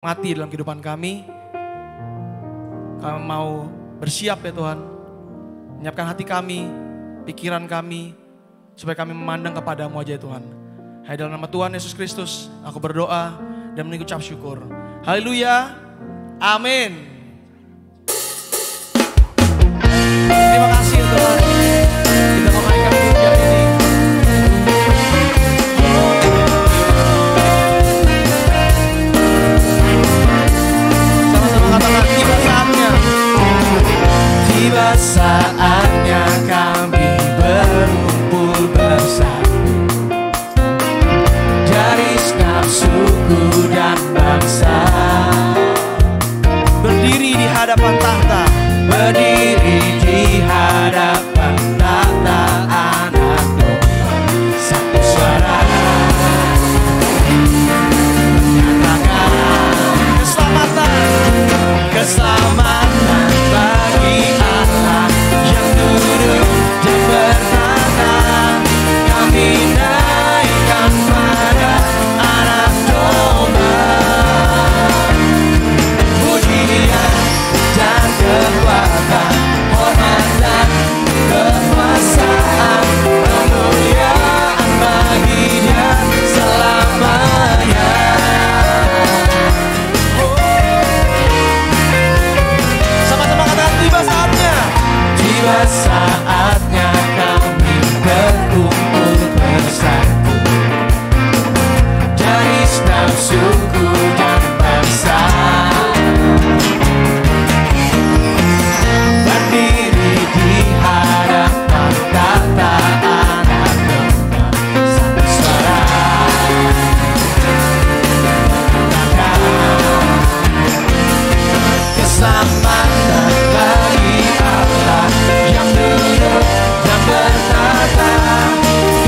mati dalam kehidupan kami. Kami mau bersiap ya Tuhan, menyiapkan hati kami, pikiran kami, supaya kami memandang kepadamu aja ya Tuhan. Hai dalam nama Tuhan Yesus Kristus, aku berdoa dan mengucap syukur. Haleluya, amin. Terima kasih ya Tuhan, kita menaikkan pujian ini. Sama-sama katakan, tiba saatnya. Tiba saatnya kami berkumpul bersatu dari segenap suku dan bangsa, berdiri di hadapan tahta, berdiri di hadapan tahta Anak Domba, satu suara menyatakan keselamatan bagi Allah yang duduk dan bertata. Kami naikkan pada Anak Domba, pujian dan kekuatan, hormat dan kekuasaan, kemuliaan bagi Dia selamanya. Sama-sama katakan, tiba saatnya. Tiba saatnya kami berkumpul bersatu dari segenap suku dan bangsa, berdiri di hadapan tahta Anak Domba, satu suara keselamatan bagi Allah yang duduk dan bertata.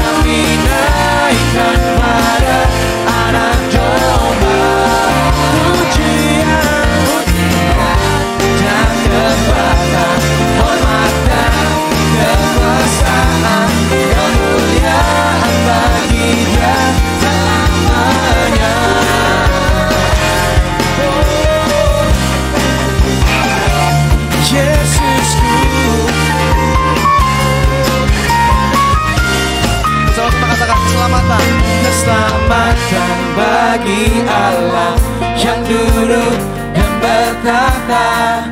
Kami naikkan pada Anak Domba, pujian dan kekuatan, hormat dan kekuasaan, kemuliaan bagi Dia selamanya. Yesusku. Sama-sama katakan, keselamatan. Keselamatan bagi Allah yang duduk dan bertata.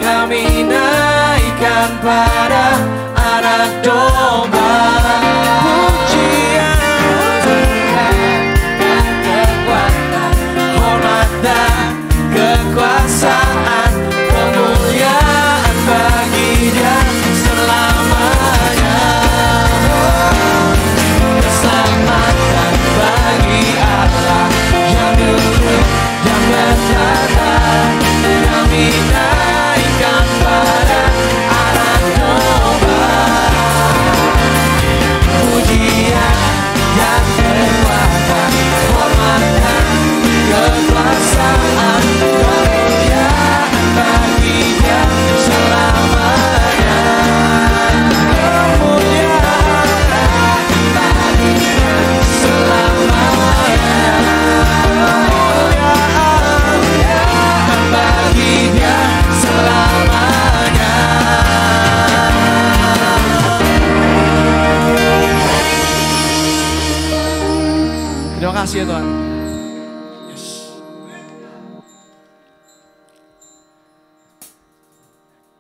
Kami naikkan pada Anak Domba, pujian dan kekuatan, hormat dan kekuasaan, kemuliaan bagi Dia selamanya. Keselamatan bagi Allah yang duduk dan bertata. Kami naikkan pada Anak Domba, pujian dan kekuatan, hormat dan kekuasaan, kemuliaan bagi Dia selamanya. Kemuliaan bagi Dia selamanya. Kemuliaan bagi Dia selamanya. Terima kasih ya Tuhan. Yes.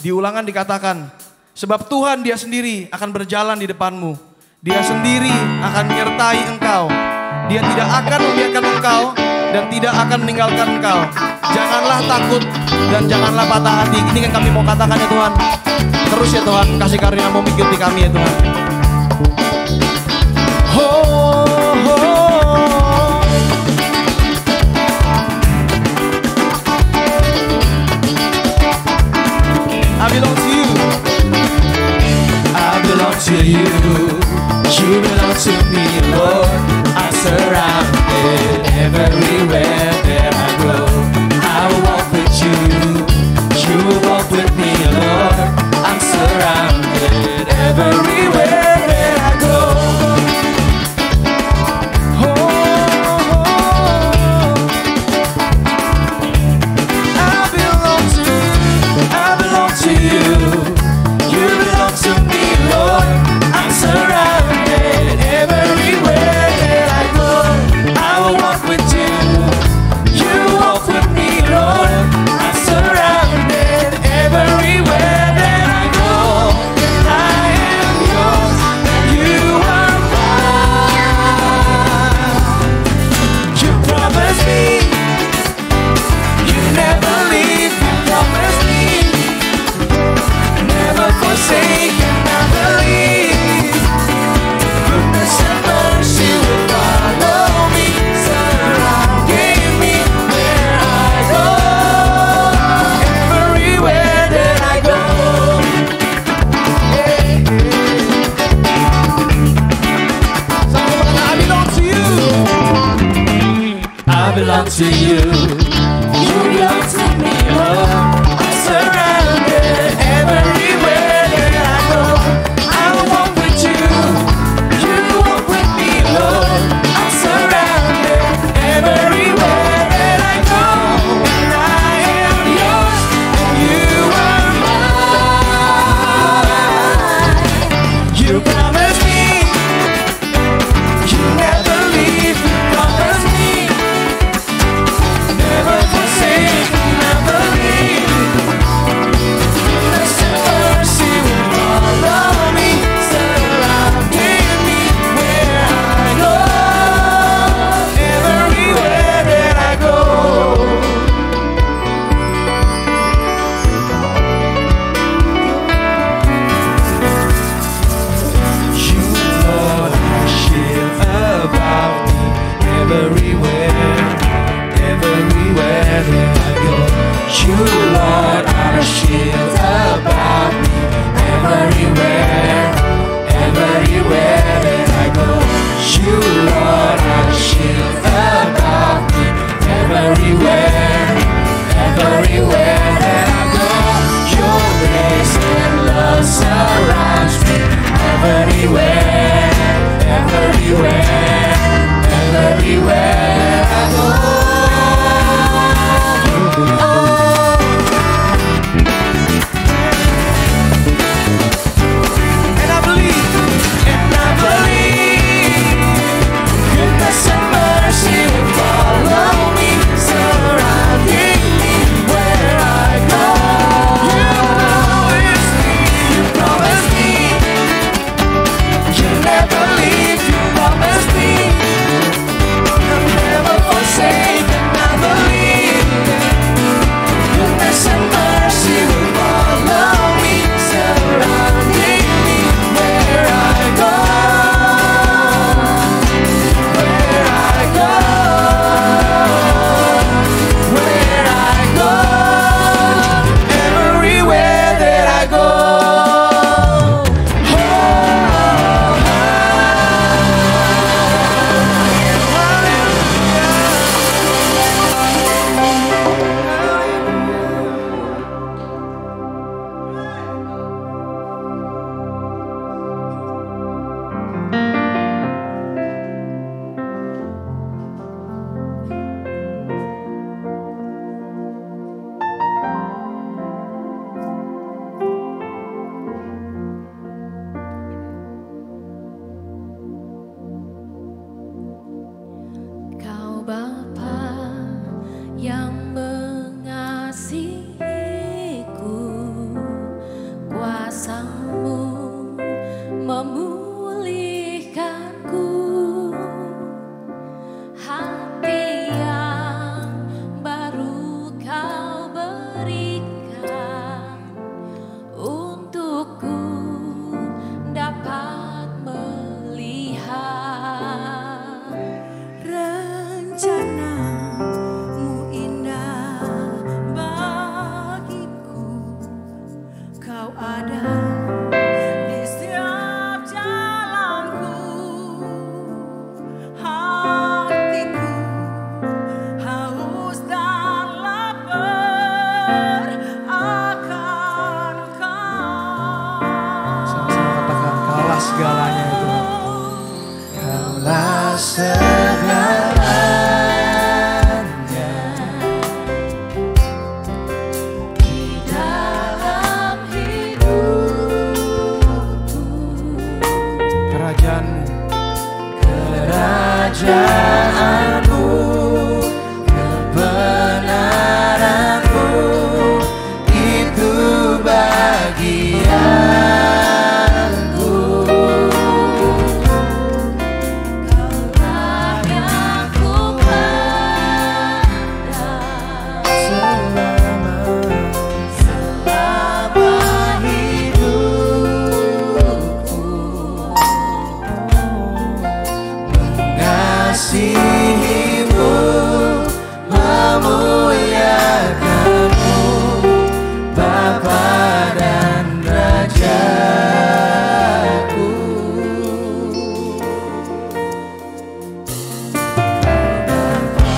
Di Ulangan dikatakan, sebab Tuhan Dia sendiri akan berjalan di depanmu. Dia sendiri akan menyertai engkau. Dia tidak akan membiarkan engkau dan tidak akan meninggalkan engkau. Janganlah takut dan janganlah patah hati. Ini yang kami mau katakan ya Tuhan. Terus ya Tuhan, kasih karunia-Mu mengikuti kami ya Tuhan. I belong to you. I belong to you. You belong to me, Lord. I'm surrounded everywhere that I go. I will walk with you. You will walk with me, Lord. I'm surrounded everywhere that I go. You, Lord, are a shield about me. Everywhere, everywhere that I go. You, Lord, are a shield about me. Everywhere, everywhere that I go. Your grace and love surrounds me. Everywhere, everywhere, everywhere I go. And I believe goodness and mercy will follow me, surrounding me where I go. You promise me, you promise me, you never leave, you promise me, you'll never forsake, and I believe goodness and mercy will follow me, surrounding me where I go. Where I go, where I go, everywhere that I go. Kau Bapa yang mengasihiku, kuasa-Mu memulihkanku, hati yang baru Kau berikan untukku dapat melihat rencana-Mu indah bagiku. Kau ada di setiap jalanku, hatiku haus dan lapar akan Kau. Sama-sama katakan, kaulah segalanya ya Tuhan. Kaulah segalanya di dalam hidupku. Kerajaan-Mu, Kerajaan-Mu, kebenaran-Mu, itu bagianku. Kaulah yang ku pandang selama hidupku. Mengasihimu, memuliakanmu, Bapa dan Rajaku. Bapa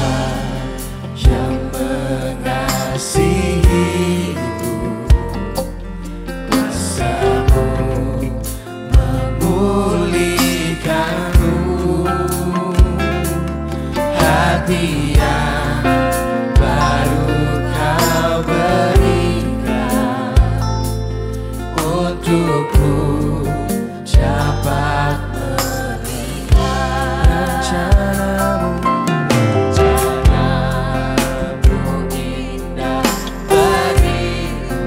yang mengasihiku, kuasa-Mu memulihkanku, hati yang baru Kau berikan untukku dapat melihat rencana-Mu indah bagiku.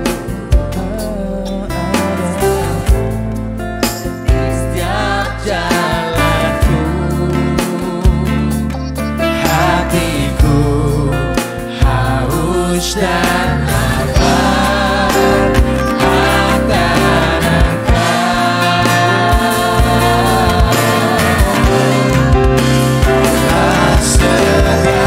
Di setiap jalanku, hatiku haus dan lapar akan Engkau. Kaulah segalanya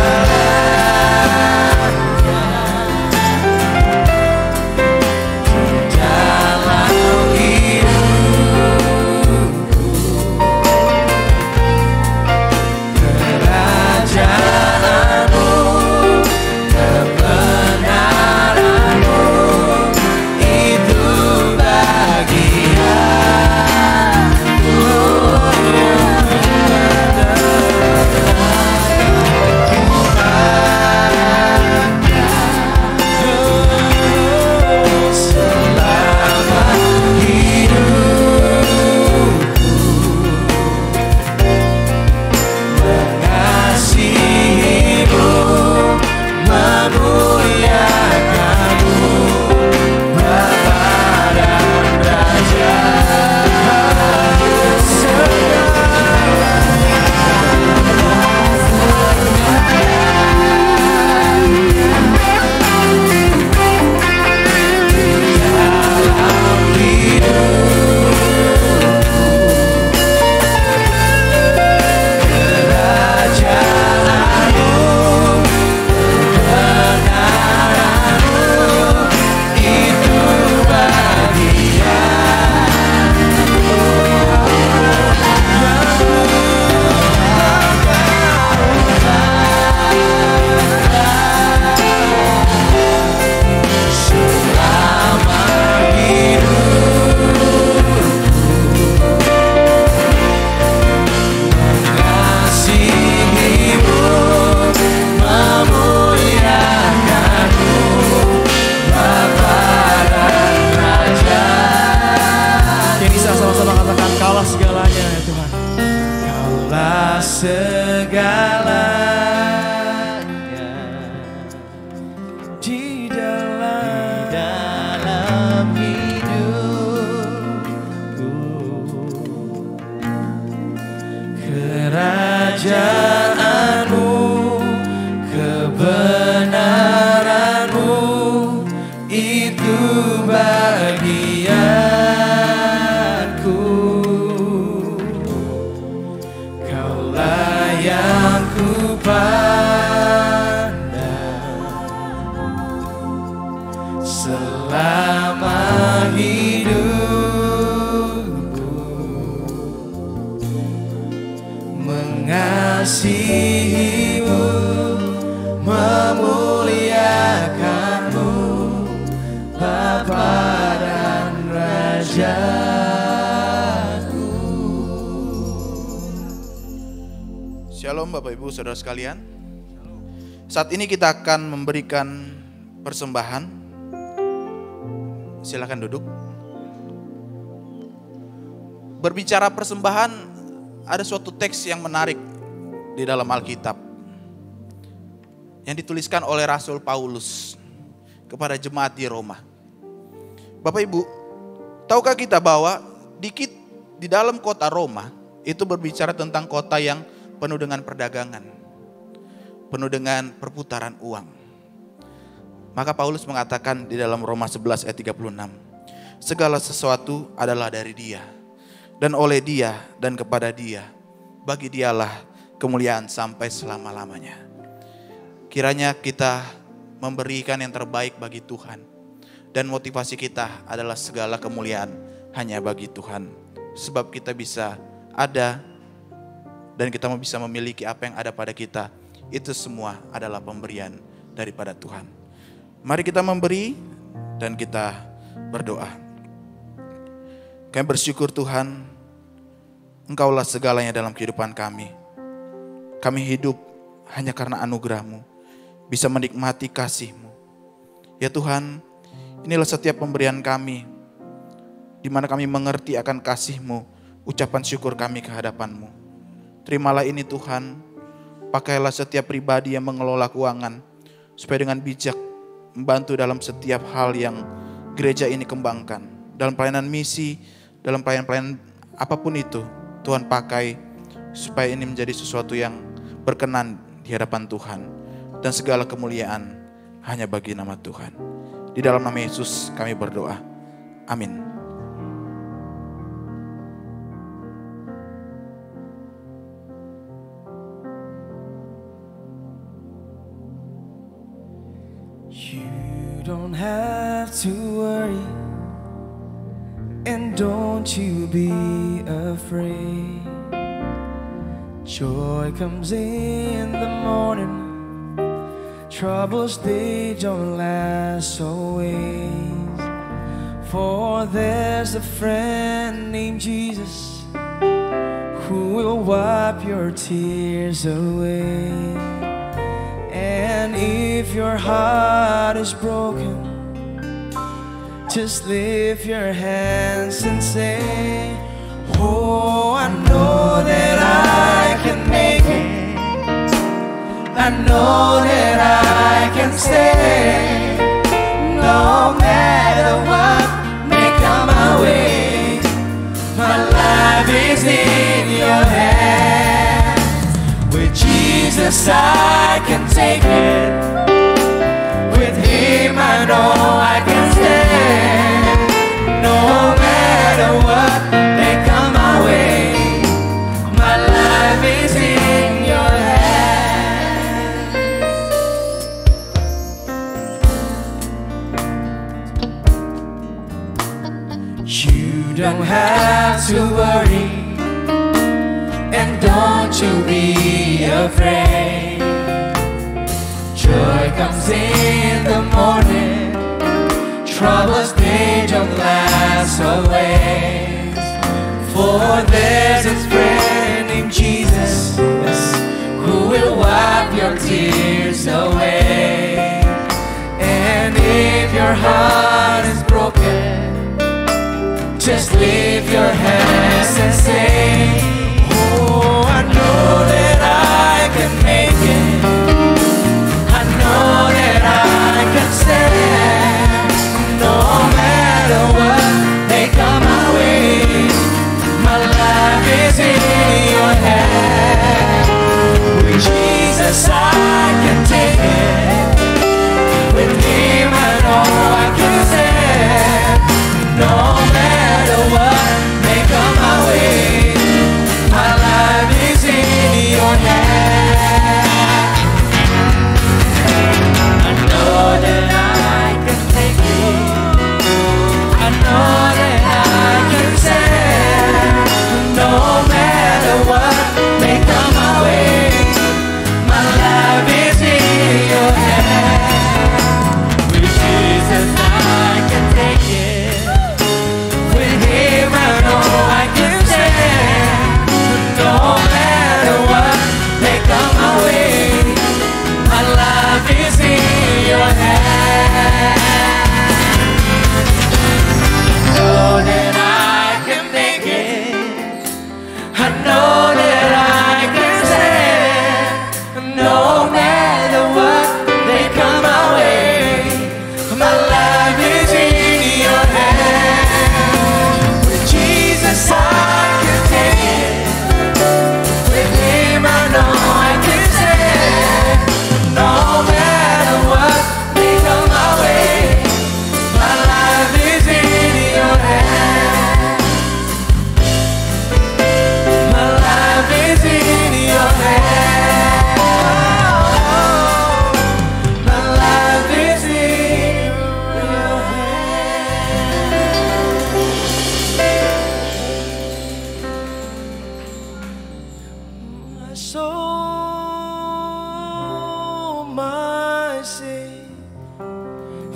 di dalam hidupku. Kerajaanmu, kebenaranmu, itu bagianku. Kaulah yang ku pandang selama hidupku, mengasihimu, memuliakanmu, Bapa dan Rajaku. Shalom Bapak Ibu Saudara sekalian. Saat ini kita akan memberikan persembahan. Silakan duduk. Berbicara persembahan, ada suatu teks yang menarik di dalam Alkitab yang dituliskan oleh Rasul Paulus kepada jemaat di Roma. Bapak Ibu, tahukah kita bahwa di dalam kota Roma itu berbicara tentang kota yang penuh dengan perdagangan, penuh dengan perputaran uang. Maka Paulus mengatakan di dalam Roma 11 ayat 36, segala sesuatu adalah dari Dia, dan oleh Dia, dan kepada Dia. Bagi Dialah kemuliaan sampai selama-lamanya. Kiranya kita memberikan yang terbaik bagi Tuhan. Dan motivasi kita adalah segala kemuliaan hanya bagi Tuhan. Sebab kita bisa ada dan kita bisa memiliki apa yang ada pada kita. Itu semua adalah pemberian daripada Tuhan. Mari kita memberi dan kita berdoa. Kami bersyukur Tuhan, Engkaulah segalanya dalam kehidupan kami. Kami hidup hanya karena anugerah-Mu, bisa menikmati kasih-Mu. Ya Tuhan, inilah setiap pemberian kami, di mana kami mengerti akan kasih-Mu, ucapan syukur kami ke hadapan-Mu. Terimalah ini Tuhan, pakailah setiap pribadi yang mengelola keuangan, supaya dengan bijak membantu dalam setiap hal yang gereja ini kembangkan. Dalam pelayanan misi, dalam pelayanan apapun itu, Tuhan pakai supaya ini menjadi sesuatu yang berkenan di hadapan Tuhan. Dan segala kemuliaan hanya bagi nama Tuhan. Di dalam nama Yesus kami berdoa. Amin. You don't have to worry, and don't you be afraid. Joy comes in the morning, troubles they don't last always. For there's a friend named Jesus who will wipe your tears away. And if your heart is broken, just lift your hands and say, oh, I know that I can make it. I know that I can stay. No matter what may come my way, my life is in your hands. With Jesus I can take it. With Him I know I can stand. No matter what may come my way, my life is in your hands. You don't have to worry, and don't you be afraid. Joy comes in the morning, troubles they don't last always. For there's a friend named Jesus who will wipe your tears away. And if your heart is broken, just lift your hands and say, oh, I know that I can make it. I know that I can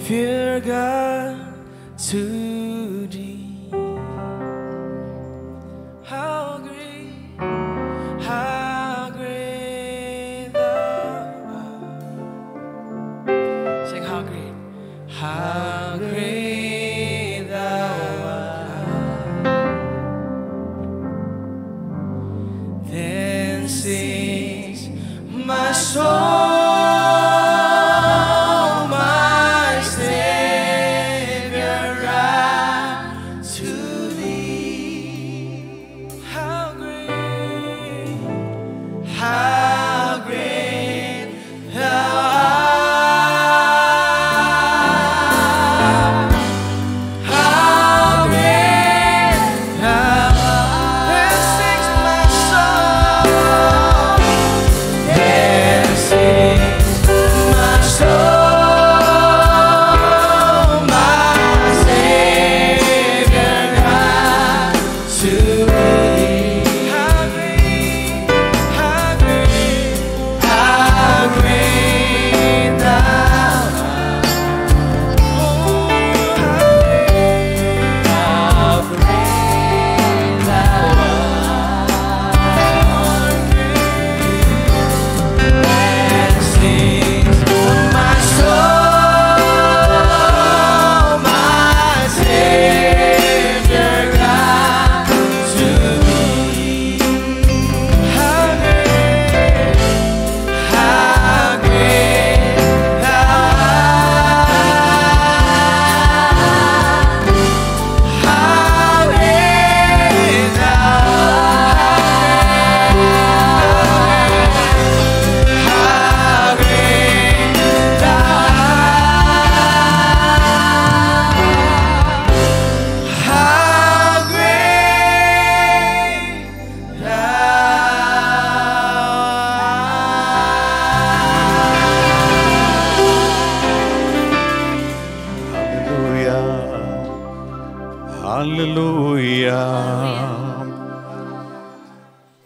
fear God to thee. How great thou art. Sing how great thou art. Then sings my soul.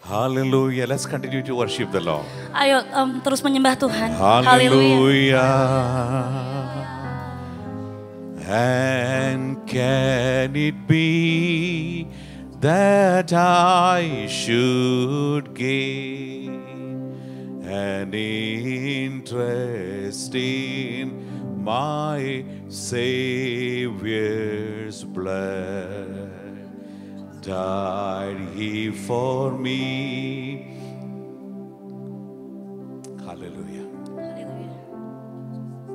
Hallelujah. Let's continue to worship the Lord. Ayo terus menyembah Tuhan. Hallelujah. And can it be that I should gain an interest in my Savior's blood? Died he for me. Hallelujah. Haleluya.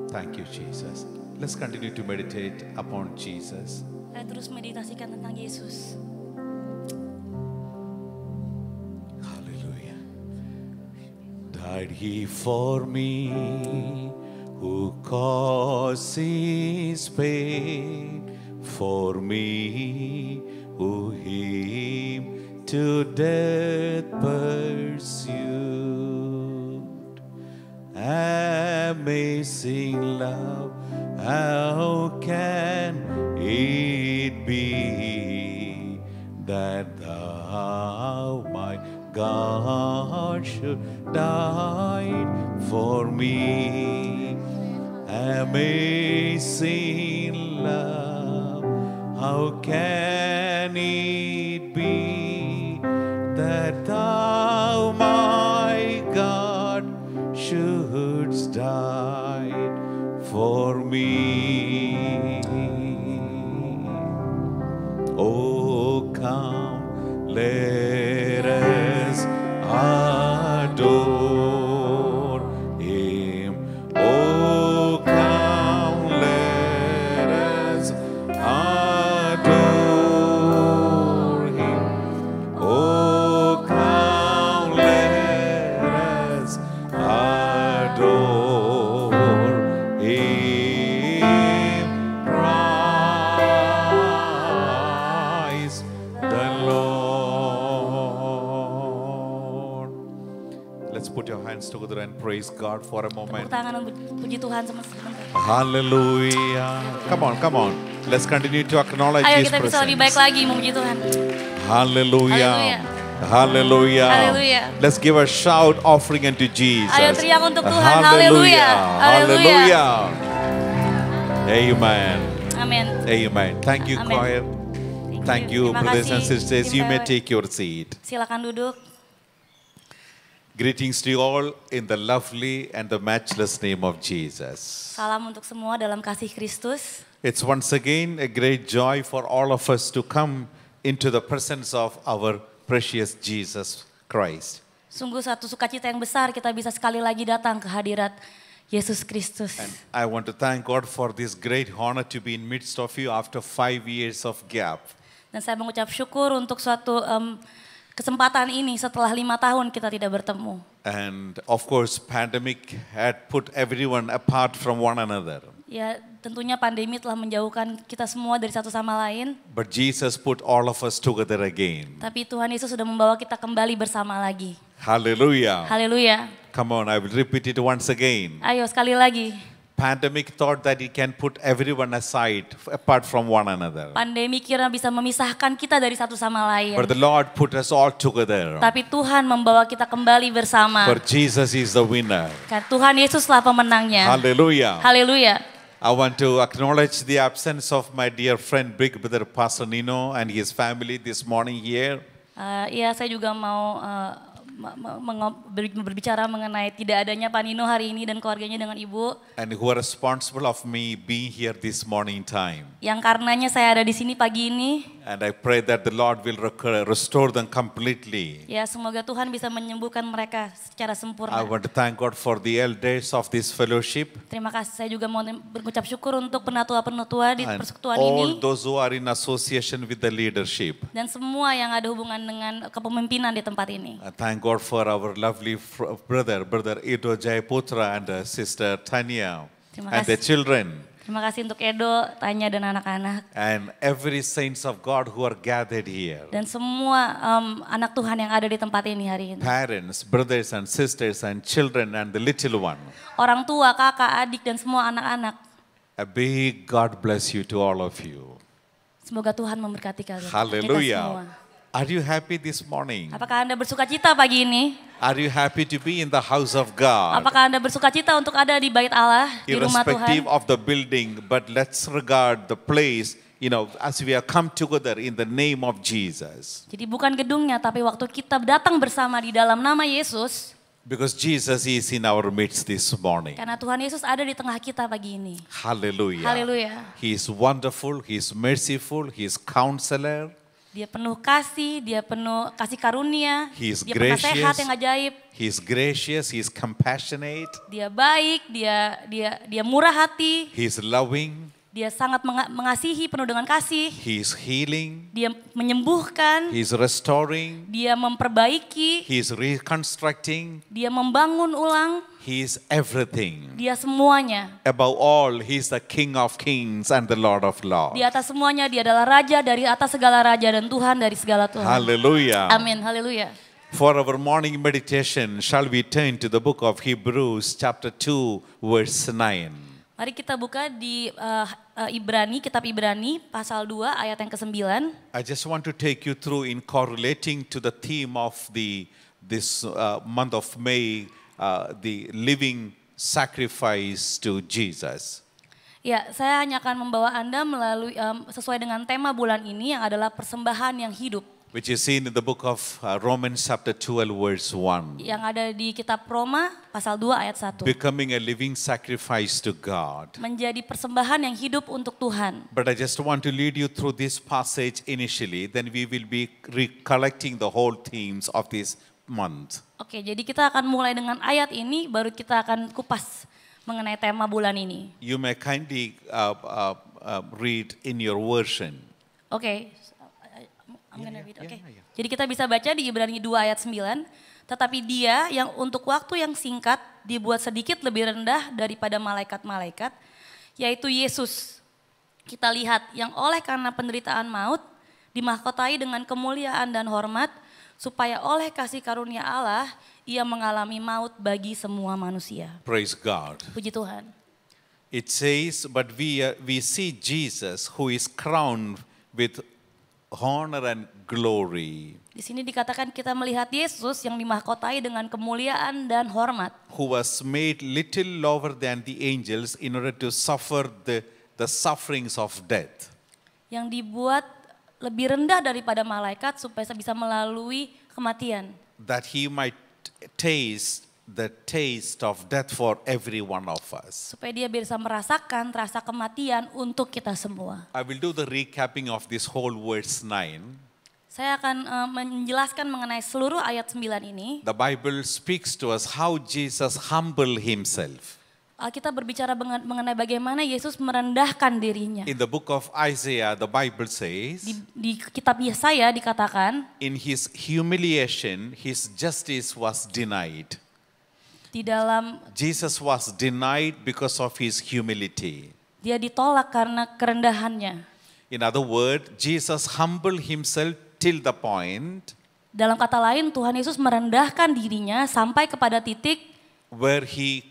Thank you, Jesus. Let's continue to meditate upon Jesus. Ayo terus meditasikan tentang Yesus. Hallelujah. Died he for me, who caused his pain for me, who him to death pursued. Amazing love, how can it be that thou, my God, should die for me? Amazing love, how can it be that thou, my God, shouldst die for me? Oh, come, let us adore him. Oh, come, let us adore him. Oh, come, let us adore him. Praise the Lord. Let's put your hands together and praise God for a Tepuk moment. tangan dan puji Tuhan sebentar. Hallelujah. Come on, come on. Let's continue to acknowledge Ayo His kita bisa lebih baik presence. lagi memuji Tuhan. Hallelujah. Hallelujah. Hallelujah. Hallelujah. Let's give a shout offering unto Jesus. Ayo teriak untuk Tuhan. Hallelujah. Hallelujah. Hallelujah. Amen. Amin. Amen. Thank you, Amen. choir. Thank you, Terima brothers and kasih, sisters. tim You may PW. take your seat. Silakan duduk. Greetings to you all in the lovely and the matchless name of Jesus. Salam untuk semua dalam kasih Kristus. It's once again a great joy for all of us to come into the presence of our precious Jesus Christ. Sungguh satu sukacita yang besar kita bisa sekali lagi datang ke hadirat Yesus Kristus. And I want to thank God for this great honor to be in midst of you after 5 years of gap. Dan saya mengucap syukur untuk suatu kesempatan ini setelah 5 tahun kita tidak bertemu. And of course, pandemic had put everyone apart from one another. Ya tentunya pandemi telah menjauhkan kita semua dari satu sama lain. But Jesus put all of us together again. Tapi Tuhan Yesus sudah membawa kita kembali bersama lagi. Hallelujah. Haleluya. Come on, I will repeat it once again. Ayo sekali lagi. Pandemic thought that it can put everyone aside apart from one another. Pandemi kira bisa memisahkan kita dari satu sama lain. But the Lord put us all together. Tapi Tuhan membawa kita kembali bersama. For Jesus is the winner. Karena Tuhan Yesuslah pemenangnya. Hallelujah. Haleluya. I want to acknowledge the absence of my dear friend, big brother Pastor Nino and his family this morning here. Ya saya juga mau berbicara mengenai tidak adanya Pak Nino hari ini dan keluarganya dengan Ibu. And who are responsible of me being here this morning time. Yang karenanya saya ada di sini pagi ini. And I pray that the Lord will restore them completely. Ya semoga Tuhan bisa menyembuhkan mereka secara sempurna. I want to thank God for the elders of this fellowship. Terima kasih, saya juga mau mengucap syukur untuk penatua-penatua di And persekutuan all ini. those who are in association with the leadership. Dan semua yang ada hubungan dengan kepemimpinan di tempat ini. I thank God for our lovely brother Edo Jayaputra and sister Tanya Terima and the kasih. children. Terima kasih untuk Edo, Tanya dan anak-anak. And every saints of God who are gathered here. Dan semua anak Tuhan yang ada di tempat ini hari ini. Parents, brothers and sisters and children and the little one. Orang tua, kakak, adik dan semua anak-anak. A big God bless you to all of you. Semoga Tuhan memberkati kalian. Kita semua. Hallelujah. Are you happy this morning? Apakah Anda bersukacita pagi ini? Are you happy to be in the house of God? Apakah Anda bersukacita untuk ada di bait Allah, di rumah Irrespective Tuhan? of the building, but let's regard the place, as we have come together in the name of Jesus. Jadi bukan gedungnya, tapi waktu kita datang bersama di dalam nama Yesus. Because Jesus is in our midst this morning. Karena Tuhan Yesus ada di tengah kita pagi ini. Hallelujah. Haleluya. He is wonderful, He is merciful, He is counselor. Dia penuh kasih, dia penuh kasih karunia, He is dia penasehat gracious. yang ajaib, He is gracious, He is compassionate, dia baik, dia murah hati, He is loving, dia sangat mengasihi, penuh dengan kasih, He is healing, dia menyembuhkan, He is restoring, dia memperbaiki, He is reconstructing, dia membangun ulang, He is everything. dia semuanya. Above all, He is the King of kings and the Lord of lords. Di atas semuanya dia adalah Raja dari atas segala Raja dan Tuhan dari segala Tuhan. Hallelujah. Amin, haleluya. For our morning meditation, shall we turn to the book of Hebrews chapter 2 verse 9. Mari kita buka di kitab Ibrani pasal 2 ayat yang ke-9. I just want to take you through in correlating to the theme of this month of May, the living sacrifice to Jesus. Ya, saya hanya akan membawa Anda melalui sesuai dengan tema bulan ini yang adalah persembahan yang hidup. Which is seen in the book of Romans chapter 12 verse 1. Yang ada di kitab Roma pasal 2 ayat 1. Becoming a living sacrifice to God. Menjadi persembahan yang hidup untuk Tuhan. But I just want to lead you through this passage initially, then we will be recollecting the whole themes of this month. Oke, jadi kita akan mulai dengan ayat ini, baru kita akan kupas mengenai tema bulan ini. You may kindly read in your version. Oke, I'm gonna read. Oke. Jadi kita bisa baca di Ibrani 2 ayat 9. Tetapi dia yang untuk waktu yang singkat dibuat sedikit lebih rendah daripada malaikat-malaikat, yaitu Yesus. Kita lihat yang oleh karena penderitaan maut dimahkotai dengan kemuliaan dan hormat, supaya oleh kasih karunia Allah ia mengalami maut bagi semua manusia. Praise God. Puji Tuhan. It says, but we see Jesus who is crowned with honor and glory, Di sini dikatakan kita melihat Yesus yang dimahkotai dengan kemuliaan dan hormat. who was made little lower than the angels in order to suffer the the sufferings of death. Yang dibuat lebih rendah daripada malaikat supaya bisa melalui kematian. That he might taste the taste of death for every one of us. Supaya dia bisa merasakan rasa kematian untuk kita semua. I will do the recapping of this whole verse 9. Saya akan menjelaskan mengenai seluruh ayat 9 ini. The Bible speaks to us how Jesus humbled himself. Kita berbicara mengenai bagaimana Yesus merendahkan dirinya. In the book of Isaiah, the Bible says, Di kitab Yesaya dikatakan, in his humiliation, his justice was denied. di dalam Jesus was denied because of his humility. dia ditolak karena kerendahannya. In other words, Jesus humbled himself till the point Dalam kata lain, Tuhan Yesus merendahkan dirinya sampai kepada titik where he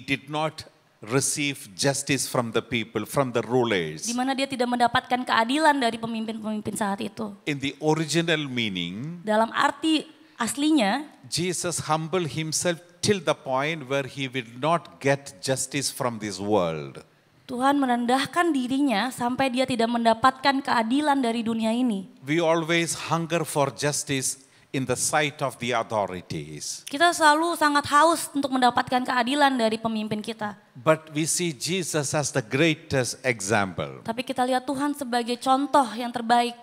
did not receive justice from the people, from the rulers. di mana dia tidak mendapatkan keadilan dari pemimpin-pemimpin saat itu. In the original meaning, Dalam arti aslinya, Jesus humbled himself till the point where he will not get justice from this world. Tuhan merendahkan dirinya sampai dia tidak mendapatkan keadilan dari dunia ini. We always hunger for justice in the sight of the authorities. Kita selalu sangat haus untuk mendapatkan keadilan dari pemimpin kita. But we see Jesus as the greatest example. Tapi kita lihat Tuhan sebagai contoh yang terbaik.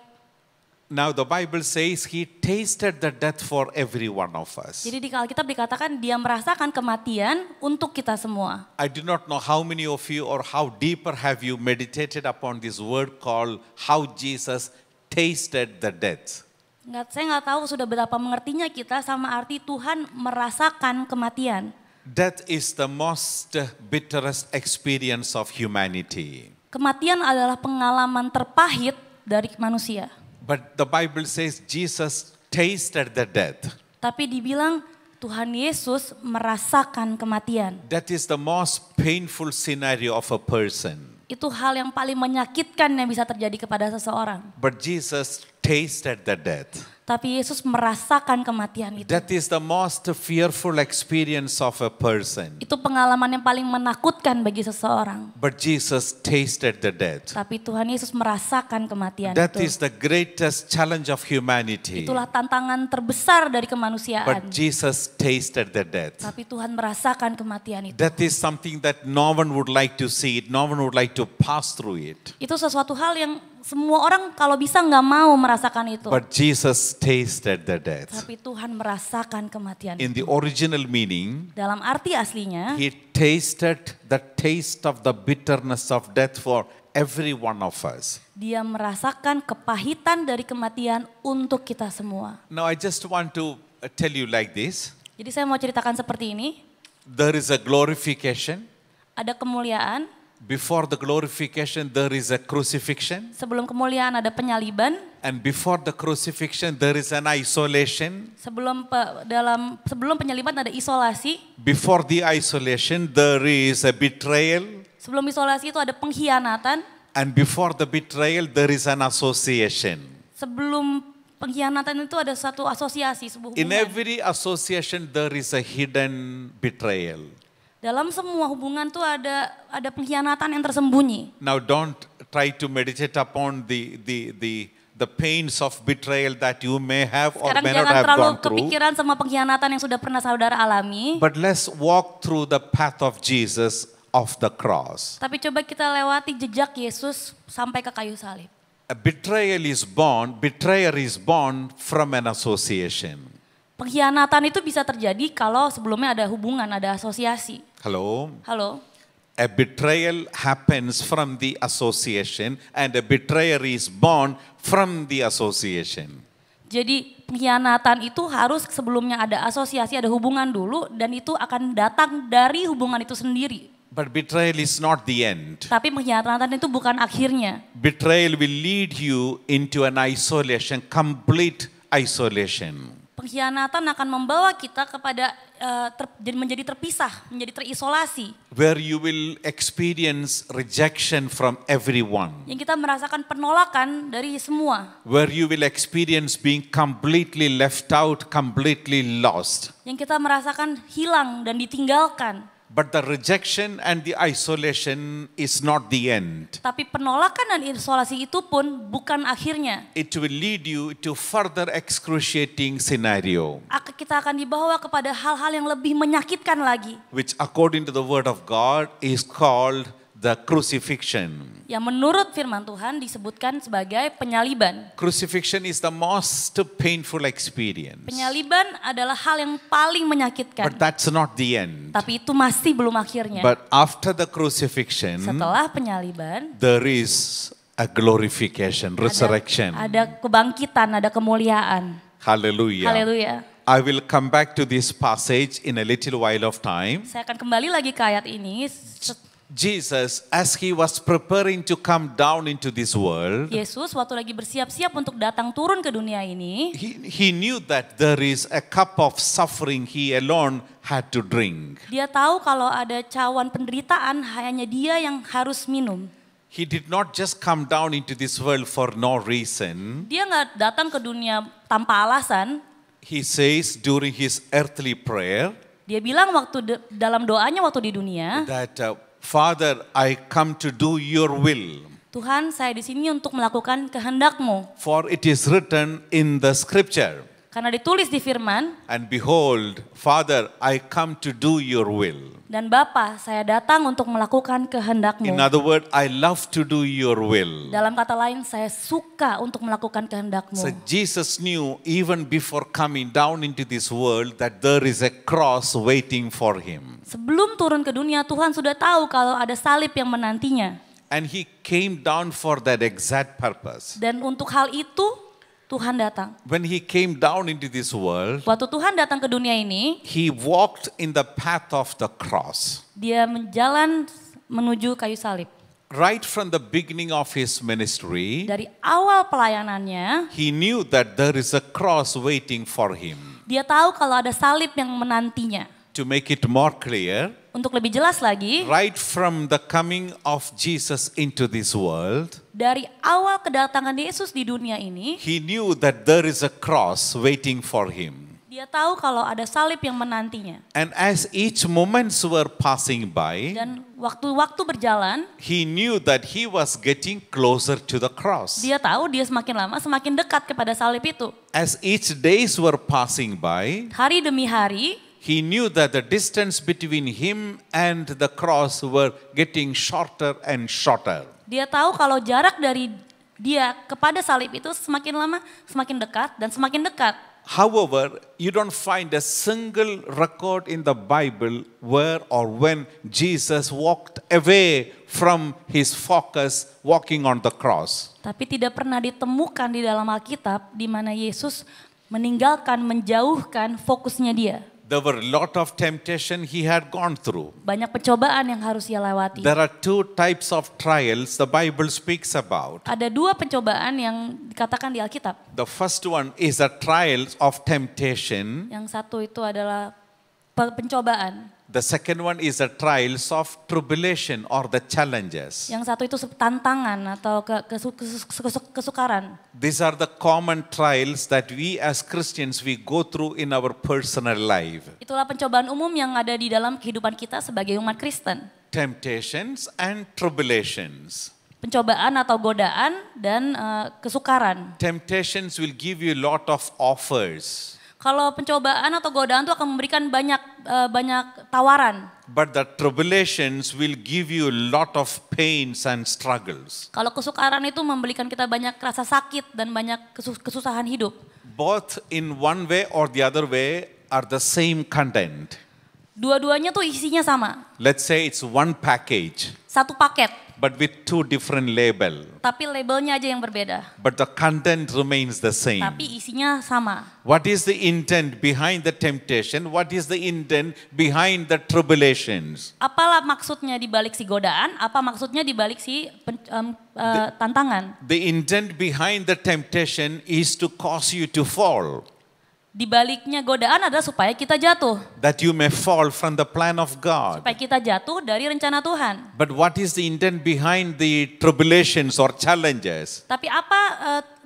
Now the Bible says he tasted the death for every one of us. Jadi di Alkitab dikatakan dia merasakan kematian untuk kita semua. I do not know how many of you or how deeper have you meditated upon this word called how Jesus tasted the death. Saya nggak tahu sudah berapa mengertinya kita sama arti Tuhan merasakan kematian. Death is the most bitterest experience of humanity. Kematian adalah pengalaman terpahit dari manusia. But the Bible says Jesus tasted the death. Tapi dibilang Tuhan Yesus merasakan kematian. That is the most painful scenario of a person. Itu hal yang paling menyakitkan yang bisa terjadi kepada seseorang. But Jesus tasted the death. Tapi Yesus merasakan kematian itu. That is the most fearful experience of a person. Itu pengalaman yang paling menakutkan bagi seseorang. But Jesus tasted the death. Tapi Tuhan Yesus merasakan kematian That itu. is the greatest challenge of humanity. Itulah tantangan terbesar dari kemanusiaan. But Jesus tasted the death. Tapi Tuhan merasakan kematian itu. That is something that no one would like to see it. No one would like to pass through it. Itu sesuatu hal yang semua orang kalau bisa nggak mau merasakan itu. But Jesus tasted the death. Tapi Tuhan merasakan kematian In itu. the original meaning, Dalam arti aslinya, he tasted the taste of the bitterness of death for every one of us. dia merasakan kepahitan dari kematian untuk kita semua. Now I just want to tell you like this. Jadi saya mau ceritakan seperti ini. There is a glorification. Ada kemuliaan. Before the glorification, there is a crucifixion. Sebelum kemuliaan ada penyaliban. And before the crucifixion, there is an isolation. Sebelum penyaliban ada isolasi. Before the isolation, there is a betrayal. Sebelum isolasi itu ada pengkhianatan. And before the betrayal, there is an association. Sebelum pengkhianatan itu ada satu asosiasi, sebuah hubungan. In every association, there is a hidden betrayal. Dalam semua hubungan tuh ada pengkhianatan yang tersembunyi. Now don't try to meditate upon the pains of betrayal that you may have or Sekarang may not jangan have terlalu gone through. kepikiran sama pengkhianatan yang sudah pernah saudara alami. But let's walk through the path of Jesus of the cross. Tapi coba kita lewati jejak Yesus sampai ke kayu salib. A betrayer is born from an association. Pengkhianatan itu bisa terjadi kalau sebelumnya ada hubungan, ada asosiasi. Hello? Halo? A betrayal happens from the association and a betrayer is born from the association. Jadi pengkhianatan itu harus sebelumnya ada asosiasi, ada hubungan dulu dan itu akan datang dari hubungan itu sendiri. But betrayal is not the end. Tapi pengkhianatan itu bukan akhirnya. Betrayal will lead you into an isolation, complete isolation. Pengkhianatan akan membawa kita kepada menjadi terpisah, menjadi terisolasi. Where you will experience rejection from everyone. Yang kita merasakan penolakan dari semua. Where you will experience being completely left out, completely lost. Yang kita merasakan hilang dan ditinggalkan. But the rejection and the isolation is not the end. Tapi penolakan dan isolasi itu pun bukan akhirnya. It will lead you to further excruciating scenario, Kita akan dibawa kepada hal-hal yang lebih menyakitkan lagi. which according to the word of God is called the crucifixion. Yang menurut firman Tuhan disebutkan sebagai penyaliban. Crucifixion is the most painful experience. Penyaliban adalah hal yang paling menyakitkan. But that's not the end. Tapi itu masih belum akhirnya. But after the crucifixion, Setelah penyaliban, there is a glorification, resurrection. ada kebangkitan, ada kemuliaan. Hallelujah. Haleluya. I will come back to this passage in a little while of time. Saya akan kembali lagi ke ayat ini. Jesus, as he was preparing to come down into this world, Yesus waktu lagi bersiap-siap untuk datang turun ke dunia ini, he knew that there is a cup of suffering he alone had to drink. dia tahu kalau ada cawan penderitaan hanya dia yang harus minum. He did not just come down into this world for no reason. Dia nggak datang ke dunia tanpa alasan. He says during his earthly prayer Dia bilang dalam doanya waktu di dunia, that Father, I come to do your will. Tuhan, saya di sini untuk melakukan kehendak-Mu. For it is written in the scripture. Karena ditulis di firman, And behold, Father, I come to do your will. dan Bapa, saya datang untuk melakukan kehendak-Mu. In other words, I love to do your will. Dalam kata lain, saya suka untuk melakukan kehendak-Mu. So Jesus knew even before coming down into this world that there is a cross waiting for him. Sebelum turun ke dunia, Tuhan sudah tahu kalau ada salib yang menantinya. And he came down for that exact purpose. Dan untuk hal itu, Tuhan datang. When he came down into this world, Waktu Tuhan datang ke dunia ini, he walked in the path of the cross. dia menjalan menuju kayu salib. Right from the beginning of his ministry, Dari awal pelayanannya, he knew that there is a cross waiting for him. dia tahu kalau ada salib yang menantinya. To make it more clear, Untuk lebih jelas lagi, right from the coming of Jesus into this world, dari awal kedatangan Yesus di dunia ini, he knew that there is a cross waiting for him. dia tahu kalau ada salib yang menantinya. And as each moments were passing by, Dan waktu-waktu berjalan, he knew that he was getting closer to the cross. dia tahu dia semakin lama semakin dekat kepada salib itu. As each days were passing by, Hari demi hari, he knew that the distance between him and the cross were getting shorter and shorter. dia tahu kalau jarak dari dia kepada salib itu semakin lama semakin dekat dan semakin dekat. However, you don't find a single record in the Bible where or when Jesus walked away from his focus walking on the cross. Tapi tidak pernah ditemukan di dalam Alkitab di mana Yesus meninggalkan, menjauhkan fokusnya dia. There were a lot of temptation he had gone through. Banyak pencobaan yang harus ia lewati. There are two types of trials the Bible speaks about. Ada dua pencobaan yang dikatakan di Alkitab. The first one is a trials of temptation. Yang satu itu adalah pencobaan. The second one is a trials of tribulation or the challenges. Yang satu itu tantangan atau kesukaran. These are the common trials that we as Christians we go through in our personal life. Itulah pencobaan umum yang ada di dalam kehidupan kita sebagai umat Kristen. Temptations and tribulations. Pencobaan atau godaan dan kesukaran. Temptations will give you a lot of offers. Kalau pencobaan atau godaan itu akan memberikan banyak tawaran. But the tribulations will give you a lot of pains and struggles. Kalau kesukaran itu memberikan kita banyak rasa sakit dan banyak kesusahan hidup. Both in one way or the other way are the same content. Dua-duanya tuh isinya sama. Let's say it's one package, Satu paket, but with two different label. tapi labelnya aja yang berbeda. But the content remains the same. Tapi isinya sama. What is the intent behind the temptation? What is the intent behind the tribulations? Apalah maksudnya di balik si godaan? Apa maksudnya di balik si tantangan? The intent behind the temptation is to cause you to fall, Di baliknya godaan adalah supaya kita jatuh. that you may fall from the plan of God. Supaya kita jatuh dari rencana Tuhan. But what is the intent behind the tribulations or challenges? Tapi apa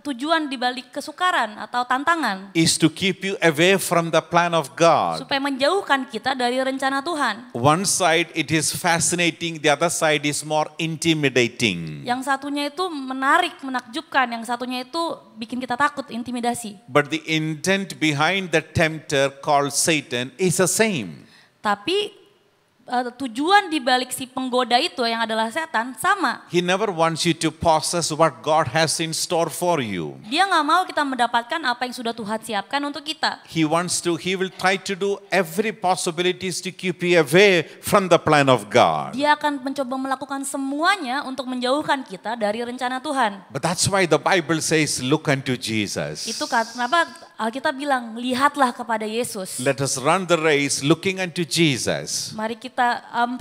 tujuan dibalik kesukaran atau tantangan. is to keep you away from the plan of God. Supaya menjauhkan kita dari rencana Tuhan. One side it is fascinating, the other side is more intimidating. Yang satunya itu menarik, menakjubkan. Yang satunya itu bikin kita takut, intimidasi. But the intent behind the tempter called Satan is the same. Tapi tujuan dibalik si penggoda itu yang adalah setan sama. He never wants you to possess what God has in store for you. Dia nggak mau kita mendapatkan apa yang sudah Tuhan siapkan untuk kita. He will try to do every possibilities to keep you away from the plan of God. Dia akan mencoba melakukan semuanya untuk menjauhkan kita dari rencana Tuhan. But that's why the Bible says, look unto Jesus. Itu kenapa Alkitab bilang, lihatlah kepada Yesus. Let us run the race looking unto Jesus. Mari kita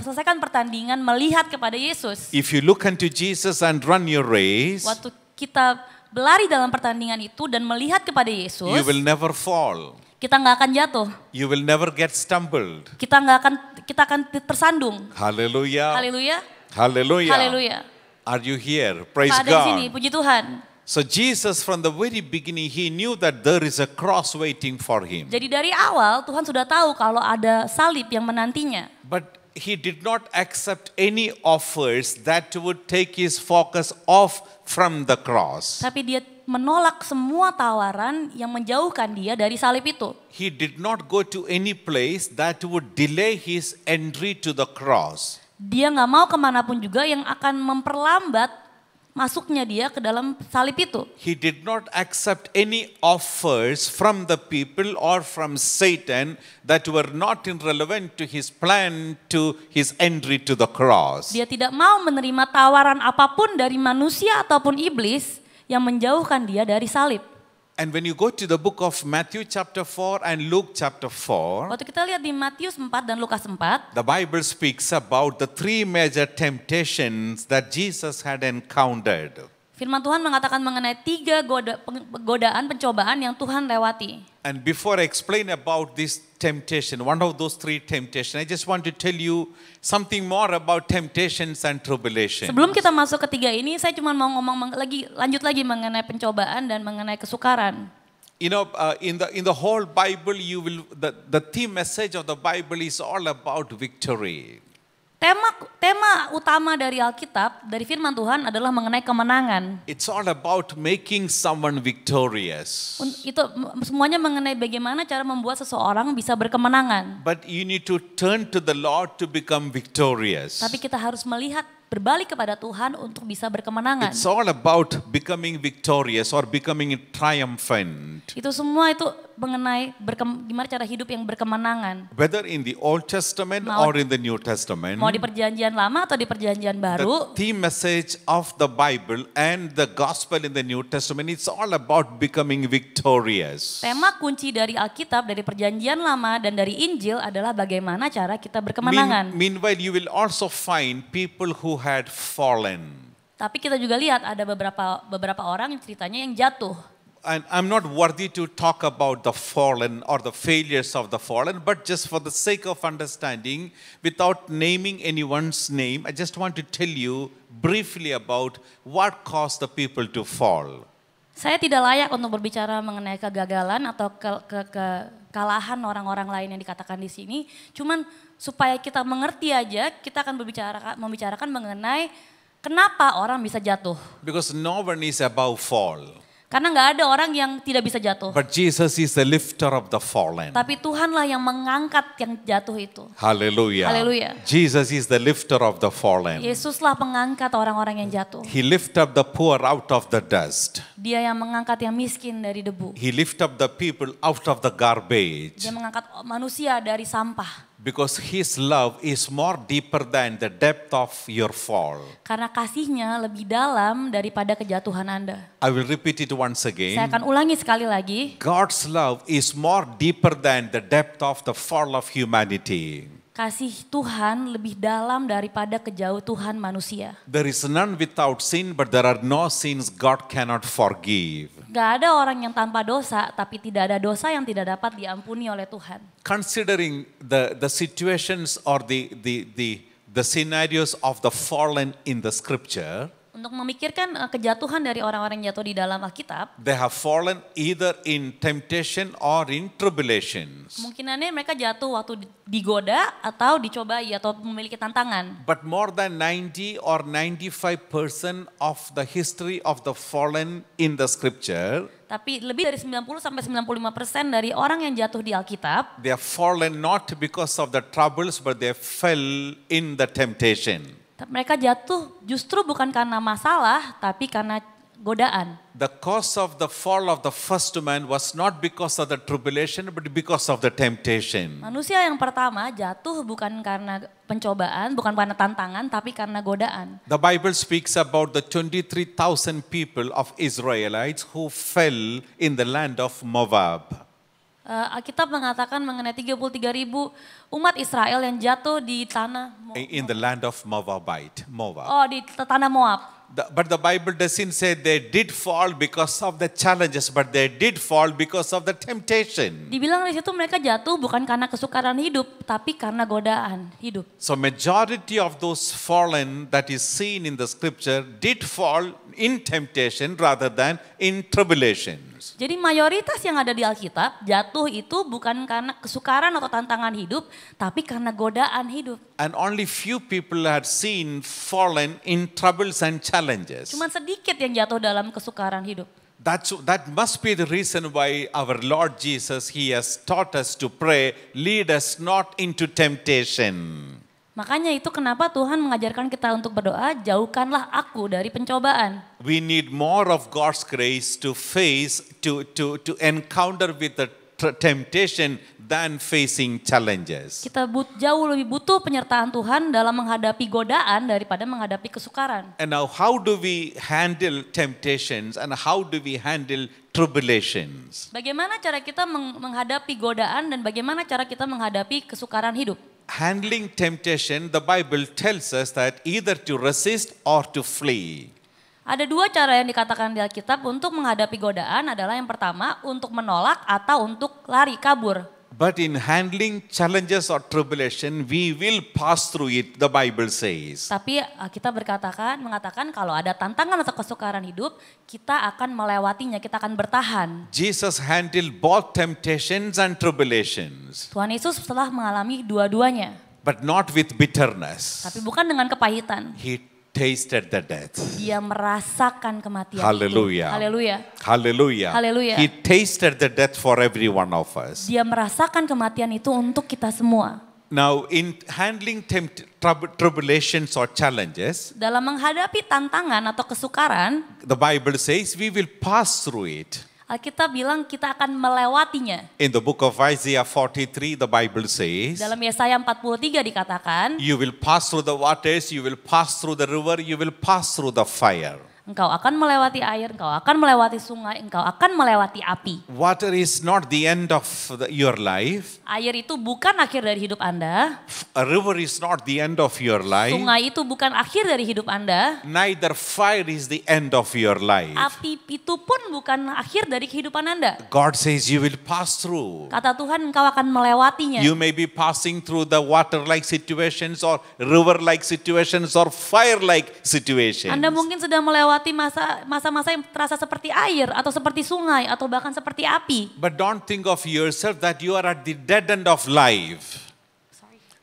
selesaikan pertandingan melihat kepada Yesus. If you look unto Jesus and run your race, Waktu kita berlari dalam pertandingan itu dan melihat kepada Yesus, you will never fall. kita nggak akan jatuh. You will never get stumbled. Kita akan tersandung. Hallelujah. Haleluya. Hallelujah. Haleluya. Are you here? Praise Kita ada di sini, God. puji Tuhan. So Jesus from the very beginning, he knew that there is a cross waiting for him. Jadi dari awal Tuhan sudah tahu kalau ada salib yang menantinya. But he did not accept any offers that would take his focus off from the cross. Tapi dia menolak semua tawaran yang menjauhkan dia dari salib itu. He did not go to any place that would delay his entry to the cross. Dia nggak mau kemanapun juga yang akan memperlambat masuknya dia ke dalam salib itu. He did not accept any offers from the people or from Satan that were not irrelevant to his plan to his entry to the cross. Dia tidak mau menerima tawaran apapun dari manusia ataupun iblis yang menjauhkan dia dari salib. And when you go to the book of Matthew chapter 4 and Luke chapter 4, Waktu kita lihat di Matius 4 dan Lukas 4, the Bible speaks about the three major temptations that Jesus had encountered. firman Tuhan mengatakan mengenai 3 godaan, pencobaan yang Tuhan lewati. And before I explain about this temptation, one of those three temptations, I just want to tell you something more about temptations and tribulation. Sebelum kita masuk ke 3 ini, saya cuma mau ngomong lanjut lagi mengenai pencobaan dan mengenai kesukaran. You know, in the whole Bible, the theme message of the Bible is all about victory. Tema utama dari Alkitab, dari firman Tuhan adalah mengenai kemenangan. It's all about making someone victorious. Itu semuanya mengenai bagaimana cara membuat seseorang bisa berkemenangan. But you need to turn to the Lord to become victorious. Tapi kita harus melihat, berbalik kepada Tuhan untuk bisa berkemenangan. It's all about becoming victorious or becoming triumphant. Itu semua itu mengenai gimana cara hidup yang berkemenangan. Whether in the Old Testament or in the New Testament, Mau di perjanjian lama atau di perjanjian baru. the theme message of the Bible and the gospel in the New Testament, it's all about becoming victorious. Tema kunci dari Alkitab, dari perjanjian lama dan dari Injil adalah bagaimana cara kita berkemenangan. Meanwhile, you will also find people who had fallen. Tapi kita juga lihat ada beberapa orang yang ceritanya yang jatuh. And I'm not worthy to talk about the fallen or the failures of the fallen, but just for the sake of understanding, without naming anyone's name, I just want to tell you briefly about what caused the people to fall. Saya tidak layak untuk berbicara mengenai kegagalan atau kekalahan orang-orang lain yang dikatakan di sini. Cuman supaya kita mengerti aja, kita akan membicarakan mengenai kenapa orang bisa jatuh. Because no one is above fall. Karena nggak ada orang yang tidak bisa jatuh. But Jesus is the lifter of the fallen. Tapi Tuhanlah yang mengangkat yang jatuh itu. Hallelujah. Hallelujah. Jesus is the lifter of the fallen. Yesuslah pengangkat orang-orang yang jatuh. He lift up the poor out of the dust. Dia yang mengangkat yang miskin dari debu. He lift up the people out of the garbage. Dia mengangkat manusia dari sampah. Because his love is more deeper than the depth of your fall. Karena kasihnya lebih dalam daripada kejatuhan Anda. I will repeat it once Saya again. akan ulangi sekali lagi. God's love is more deeper than the depth of the fall of humanity. Kasih Tuhan lebih dalam daripada kejatuhan manusia. There is none without sin, but there are no sins God cannot forgive. Gak ada orang yang tanpa dosa, tapi tidak ada dosa yang tidak dapat diampuni oleh Tuhan. Considering the situations or the scenarios of the fallen in the scripture, Untuk memikirkan kejatuhan dari orang-orang yang jatuh di dalam Alkitab, they have fallen either in temptation or in tribulations. kemungkinannya mereka jatuh waktu digoda atau dicobai atau memiliki tantangan. But more than 90 or 95% of the history of the fallen in the scripture, Tapi lebih dari 90 sampai 95% dari orang yang jatuh di Alkitab, they have fallen not because of the troubles, but they fell in the temptation. mereka jatuh justru bukan karena masalah, tapi karena godaan. The cause of the fall of the first man was not because of the tribulation, but because of the temptation. Manusia yang pertama jatuh bukan karena pencobaan, bukan karena tantangan, tapi karena godaan. The Bible speaks about the 23,000 people of Israelites who fell in the land of Moab. Alkitab mengatakan mengenai 33.000 umat Israel yang jatuh di tanah In the land of Moab. di tanah Moab. But the Bible doesn't say they did fall because of the challenges, but they did fall because of the temptation. Dibilang di situ mereka jatuh bukan karena kesukaran hidup, tapi karena godaan hidup. So majority of those fallen that is seen in the scripture did fall in temptation rather than in tribulations. Jadi mayoritas yang ada di Alkitab jatuh itu bukan karena kesukaran atau tantangan hidup, tapi karena godaan hidup. And only few people had seen fallen in troubles and challenges. Cuman sedikit yang jatuh dalam kesukaran hidup. That must be the reason why our Lord Jesus, He has taught us to pray, lead us not into temptation. Makanya itu kenapa Tuhan mengajarkan kita untuk berdoa, jauhkanlah aku dari pencobaan. We need more of God's grace to face, to encounter with the temptation than facing challenges. Kita jauh lebih butuh penyertaan Tuhan dalam menghadapi godaan daripada menghadapi kesukaran. And now how do we handle temptations and how do we handle tribulations? Bagaimana cara kita menghadapi godaan dan bagaimana cara kita menghadapi kesukaran hidup? Handling temptation, the Bible tells us that either to resist or to flee. Ada dua cara yang dikatakan di Alkitab untuk menghadapi godaan adalah yang pertama untuk menolak atau untuk lari, kabur. But in handling challenges or tribulation, we will pass through it, the Bible says. Tapi kita mengatakan kalau ada tantangan atau kesukaran hidup, kita akan melewatinya, kita akan bertahan. Jesus handled both temptations and tribulations, Tuhan Yesus telah mengalami dua-duanya, but not with bitterness. tapi bukan dengan kepahitan. He tasted the death. Dia merasakan kematian Hallelujah. itu. Haleluya. Hallelujah. Hallelujah. He tasted the death for every one of us. Dia merasakan kematian itu untuk kita semua. Now, in handling tribulations or challenges, Dalam menghadapi tantangan atau kesukaran, the Bible says we will pass through it. Alkitab bilang kita akan melewatinya. In the book of Isaiah 43, the Bible says, Dalam Yesaya 43 dikatakan, you will pass through the waters, you will pass through the river, you will pass through the fire. engkau akan melewati air, engkau akan melewati sungai, engkau akan melewati api. Water is not the end of your life. Air itu bukan akhir dari hidup Anda. A river is not the end of your life. Sungai itu bukan akhir dari hidup Anda. Neither fire is the end of your life. Api itu pun bukan akhir dari kehidupan Anda. God says you will pass through. Kata Tuhan, engkau akan melewatinya. You may be passing through the water-like situations or river-like situations or fire-like situations. Anda mungkin sedang melewati masa-masa yang terasa seperti air atau seperti sungai atau bahkan seperti api. But don't think of yourself that you are at the dead end of life.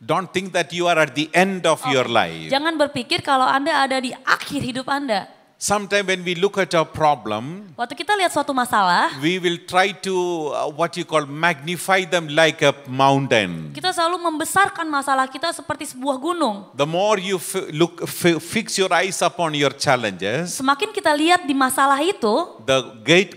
Don't think that you are at the end of your life. Jangan berpikir kalau Anda ada di akhir hidup Anda. Sometimes when we look at a problem, Waktu kita lihat suatu masalah, we will try to what you call magnify them like a mountain. kita selalu membesarkan masalah kita seperti sebuah gunung. The more you fix your eyes upon your challenges, Semakin kita lihat di masalah itu, the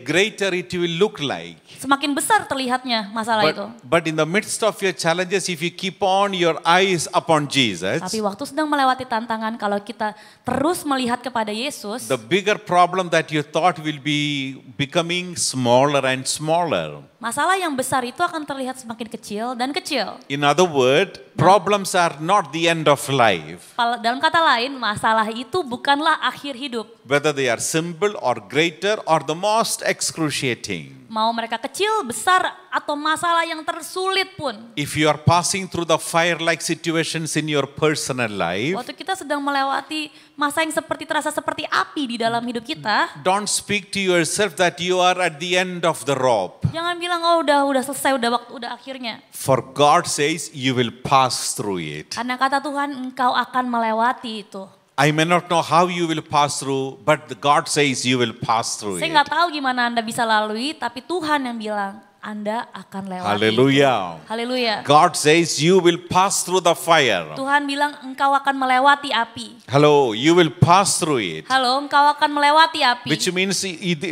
greater it will look like. semakin besar terlihatnya masalah itu. But in the midst of your challenges, if you keep on your eyes upon Jesus, Tapi waktu sedang melewati tantangan, kalau kita terus melihat kepada Yesus, the bigger problem that you thought will be becoming smaller and smaller. masalah yang besar itu akan terlihat semakin kecil dan kecil. In other words, Problems are not the end of life. Dalam kata lain, masalah itu bukanlah akhir hidup. Whether they are simple or greater or the most excruciating. Mau mereka kecil, besar, atau masalah yang tersulit pun. If you are passing through the fire-like situations in your personal life, Waktu kita sedang melewati masa yang terasa seperti api di dalam hidup kita, don't speak to yourself that you are at the end of the rope. jangan bilang, oh udah selesai, udah akhirnya. For God says you will pass through it. Karena kata Tuhan, engkau akan melewati itu. I may not know how you will pass through, but God says you will pass through Saya it. nggak tahu gimana Anda bisa lalui, tapi Tuhan yang bilang, Anda akan lewati. Hallelujah. Haleluya. God says you will pass through the fire. Tuhan bilang engkau akan melewati api. Hello, you will pass through it. Halo, engkau akan melewati api. Which means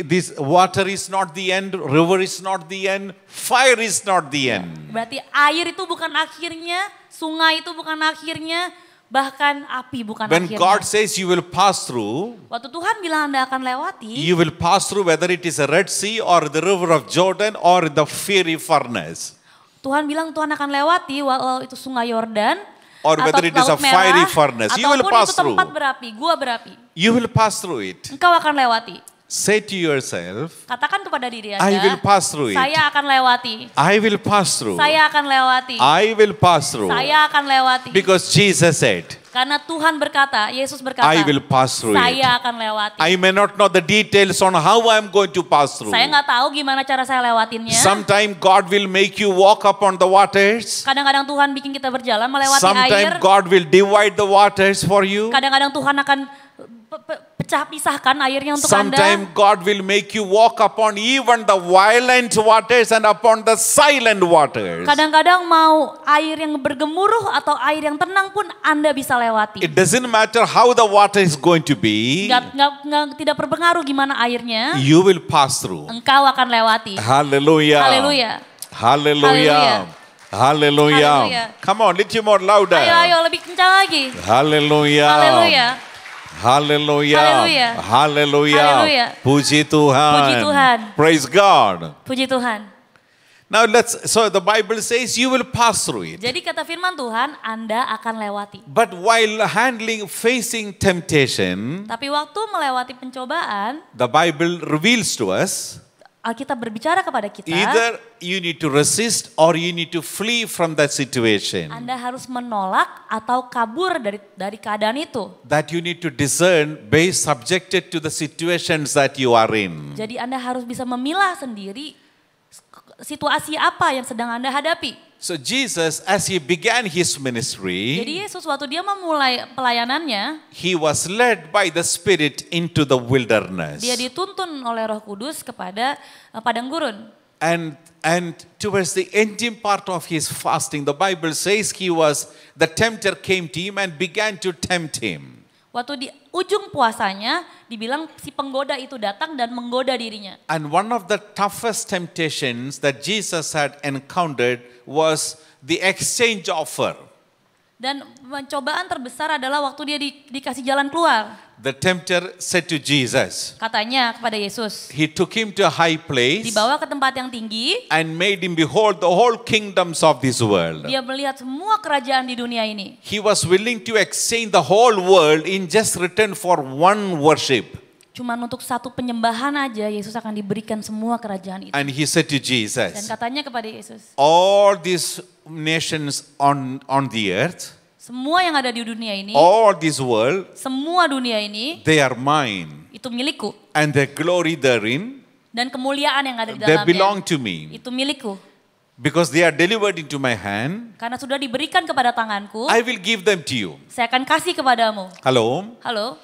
this water is not the end, river is not the end, fire is not the end. Berarti air itu bukan akhirnya, sungai itu bukan akhirnya, bahkan api bukan When akhirnya. God says you will pass through, Waktu Tuhan bilang Anda akan lewati, you will pass through whether it is a Red Sea or the river of Jordan or the fiery furnace. Tuhan bilang Tuhan akan lewati walau itu sungai Yordan, Or atau whether it is a Laut Merah, fiery furnace, you will ataupun pass itu tempat through. berapi, gua berapi. You will pass through it. Engkau akan lewati. Say to yourself, Katakan kepada diri Anda, I will pass through it. saya akan lewati. I will pass through. Saya akan lewati. I will pass through. Saya akan lewati. Because Jesus said, Karena Tuhan berkata, Yesus berkata, I will pass through it. saya akan lewati. I may not know the details on how I am going to pass through. Saya nggak tahu gimana cara saya lewatinnya. Sometime God will make you walk upon the waters. Kadang-kadang Tuhan bikin kita berjalan melewati Sometime air. God will divide the waters for you. Kadang-kadang Tuhan akan pecah pisahkan airnya untuk Sometime Anda. God will make you walk upon even the violent waters and upon the silent waters. Kadang-kadang mau air yang bergemuruh atau air yang tenang pun Anda bisa lewati. It doesn't matter how the water is going to be. Tidak berpengaruh gimana airnya. You will pass through. Engkau akan lewati. Hallelujah. Haleluya. Hallelujah. Hallelujah. Hallelujah. Come on, little more louder. Ayo lebih kencang lagi. Hallelujah. Haleluya. Hallelujah. Haleluya. Hallelujah. Haleluya. Puji Tuhan. Puji Tuhan. Praise God. Puji Tuhan. Now so the Bible says you will pass through it. Jadi kata firman Tuhan, Anda akan lewati. But while facing temptation, Tapi waktu melewati pencobaan, the Bible reveals to us Alkitab berbicara kepada kita, either you need to resist or you need to flee from that situation. Anda harus menolak atau kabur dari keadaan itu. That you need to discern based subjected to the situations that you are in. Jadi Anda harus bisa memilah sendiri situasi apa yang sedang Anda hadapi. So Jesus, as he began his Jadi ministry, Yesus waktu dia memulai pelayanannya, he was led by the Spirit into the wilderness. dia dituntun oleh Roh Kudus kepada padang gurun. And towards the ending part of his fasting, the Bible says the tempter came to him and began to tempt him. Waktu di ujung puasanya, dibilang si penggoda itu datang dan menggoda dirinya. And one of the toughest temptations that Jesus had encountered was the exchange offer. Dan pencobaan terbesar adalah waktu dia dikasih jalan keluar. The tempter said to Jesus, Katanya kepada Yesus, he took him to a high place dibawa ke tempat yang tinggi, and made him behold the whole kingdoms of this world. dia melihat semua kerajaan di dunia ini. He was willing to exchange the whole world in just return for one worship. Cuman untuk satu penyembahan aja Yesus akan diberikan semua kerajaan itu. And he said to Dan Jesus, katanya kepada Yesus, all these nations on the earth, semua yang ada di dunia ini, all this world, semua dunia ini, they are mine. itu milikku. And the glory therein, Dan kemuliaan yang ada di they belong dalamnya, to me. itu milikku. Because they are delivered into my hand, Karena sudah diberikan kepada tanganku, I will give them to you. saya akan kasih kepadamu. Hello? Halo?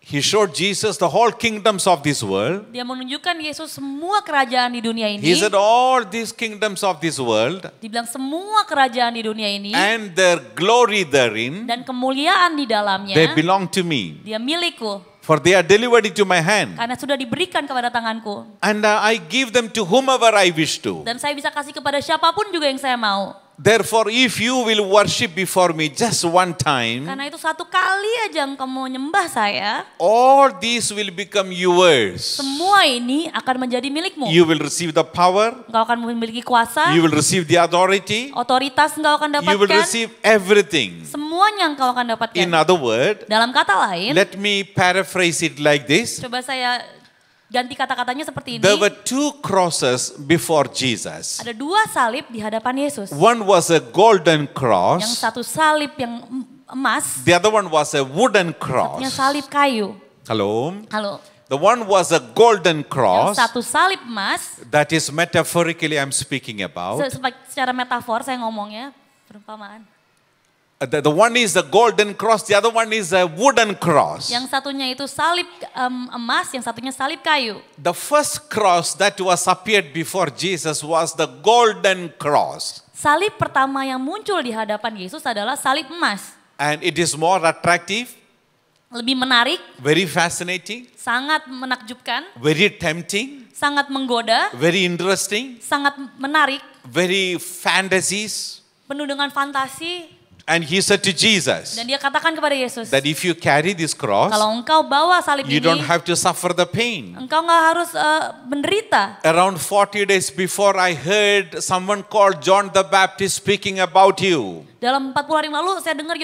He showed Jesus the whole kingdoms of this world. Dia menunjukkan Yesus semua kerajaan di dunia ini. He said all these kingdoms of this world Dibilang semua kerajaan di dunia ini and their glory therein, dan kemuliaan di dalamnya, they belong to me. dia milikku. For they are delivered into my hand. Karena sudah diberikan kepada tanganku. And I give them to whomever I wish to. Dan saya bisa kasih kepada siapapun juga yang saya mau. Therefore, if you will worship before me just one time, Karena itu satu kali aja engkau mau nyembah saya, all these will become yours. semua ini akan menjadi milikmu. You will receive the power, Engkau akan memiliki kuasa, you will receive the authority, otoritas engkau akan you will dapatkan, receive everything. semuanya engkau akan dapatkan. In other words, Dalam kata lain, let me paraphrase it like this. coba saya ganti kata-katanya seperti ini. There were two crosses before Jesus. Ada dua salib di hadapan Yesus. One was a golden Yang cross, satu salib yang emas, the other one was a wooden yang cross. salib kayu. Hello? Halo. The one was a golden Yang cross. satu salib emas, That is metaphorically I'm speaking about. secara metafor saya ngomongnya, perumpamaan. The one is the golden cross, the other one is a wooden cross. Yang satunya itu salib emas, yang satunya salib kayu. The first cross that was appeared before Jesus was the golden cross. Salib pertama yang muncul di hadapan Yesus adalah salib emas. And it is more attractive, Lebih menarik, very fascinating, sangat menakjubkan, very tempting, sangat menggoda, very interesting, sangat menarik, very fantasies. penuh dengan fantasi. And he said to Jesus Dan dia katakan kepada Yesus, that if you carry this cross, kalau engkau bawa salib you ini, don't have to suffer the pain. engkau nggak harus menderita. Around 40 days before, I heard someone called John the Baptist speaking about you. Dalam 40 hari yang lalu saya dengar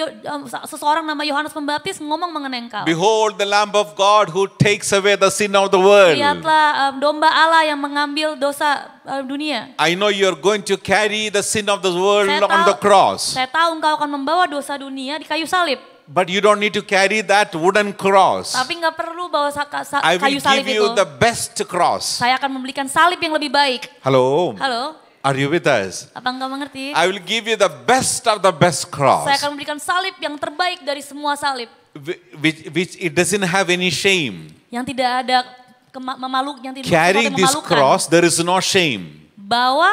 seseorang nama Yohanes Pembaptis ngomong mengenai engkau. Behold the Lamb of God who takes away the sin of the world. Lihatlah domba Allah yang mengambil dosa dunia. I know you're going to carry the sin of the world Saya on the cross. Saya tahu engkau akan membawa dosa dunia di kayu salib. But you don't need to carry that wooden cross. Tapi nggak perlu bawa I will kayu salib give you itu. the best cross. Saya akan memberikan salib yang lebih baik. Hello? Halo, Are you with us? apa engkau mengerti? I will give you the best of the best cross. Saya akan memberikan salib yang terbaik dari semua salib. Which it doesn't have any shame. Yang tidak ada yang tidak Carrying this memalukan. cross, there is no shame. Bawa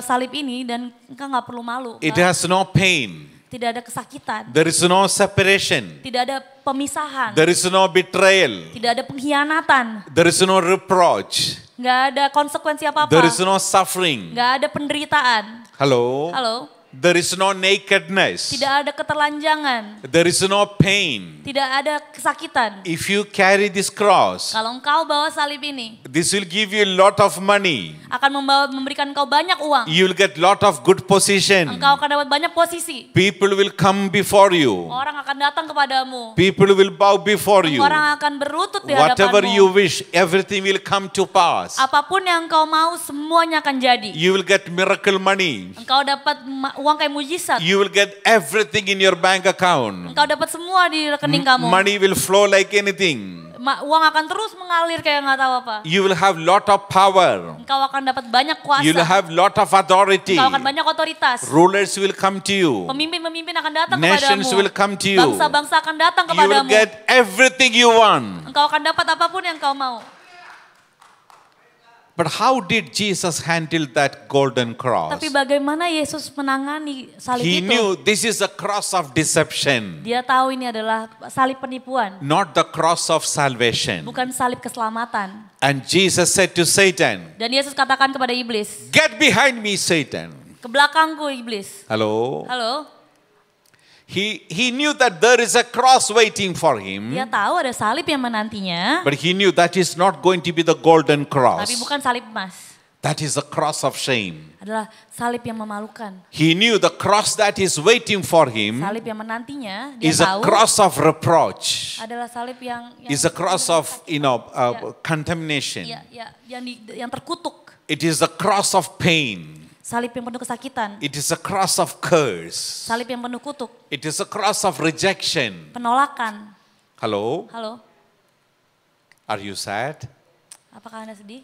salib ini dan engkau nggak perlu malu. It has no pain. Tidak ada kesakitan. There is no separation. Tidak ada pemisahan. There is no betrayal. Tidak ada pengkhianatan. There is no reproach. Nggak ada konsekuensi apa-apa. There is no suffering. Nggak ada penderitaan. Hello? Halo. There is no nakedness. Tidak ada keterlanjangan. There is no pain. Tidak ada kesakitan. If you carry this cross, Kalau engkau bawa salib ini, this will give you a lot of money. akan memberikan engkau banyak uang. You will get lot of good position. Engkau akan dapat banyak posisi. People will come before you. Orang akan datang kepadamu. People will bow before you. Orang akan berlutut di Whatever you hadapanmu. wish, everything will come to pass. Apapun yang engkau mau, semuanya akan jadi. You will get miracle money. Engkau dapat uang kayak mujizat. You will get everything in your bank account. Engkau dapat semua di rekening kamu. Money will flow like anything. Uang akan terus mengalir kayak nggak tahu apa. You will have lot of power. Engkau akan dapat banyak kuasa. You will have lot of authority. Engkau akan banyak otoritas. Rulers will come to you. Pemimpin-pemimpin akan datang Nations kepadamu. will come to you. Bangsa-bangsa akan datang You will kepadamu. get everything you want. Engkau akan dapat apapun yang engkau mau. But how did Jesus handle that golden cross? Tapi bagaimana Yesus menangani salib He itu? knew this is a cross of deception, Dia tahu ini adalah salib penipuan, not the cross of salvation. bukan salib keselamatan. And Jesus said to Satan, Dan Yesus katakan kepada iblis, "Get behind me, Satan." ke belakangku iblis. Hello? Halo, He knew that there is a cross waiting for him, dia tahu ada salib yang menantinya, but he knew that is not going to be the golden tapi cross. bukan salib emas. That is a cross of shame. Adalah salib yang memalukan. He knew the cross that is waiting for him Salib yang menantinya, dia is a tahu cross of reproach. adalah salib yang Is a cross of, contamination. yang terkutuk. It is a cross of pain. Salib yang penuh kesakitan. It is a cross of curse. Salib yang penuh kutuk, It is a cross of rejection. penolakan. Hello? Halo, Are you sad? apakah Anda sedih?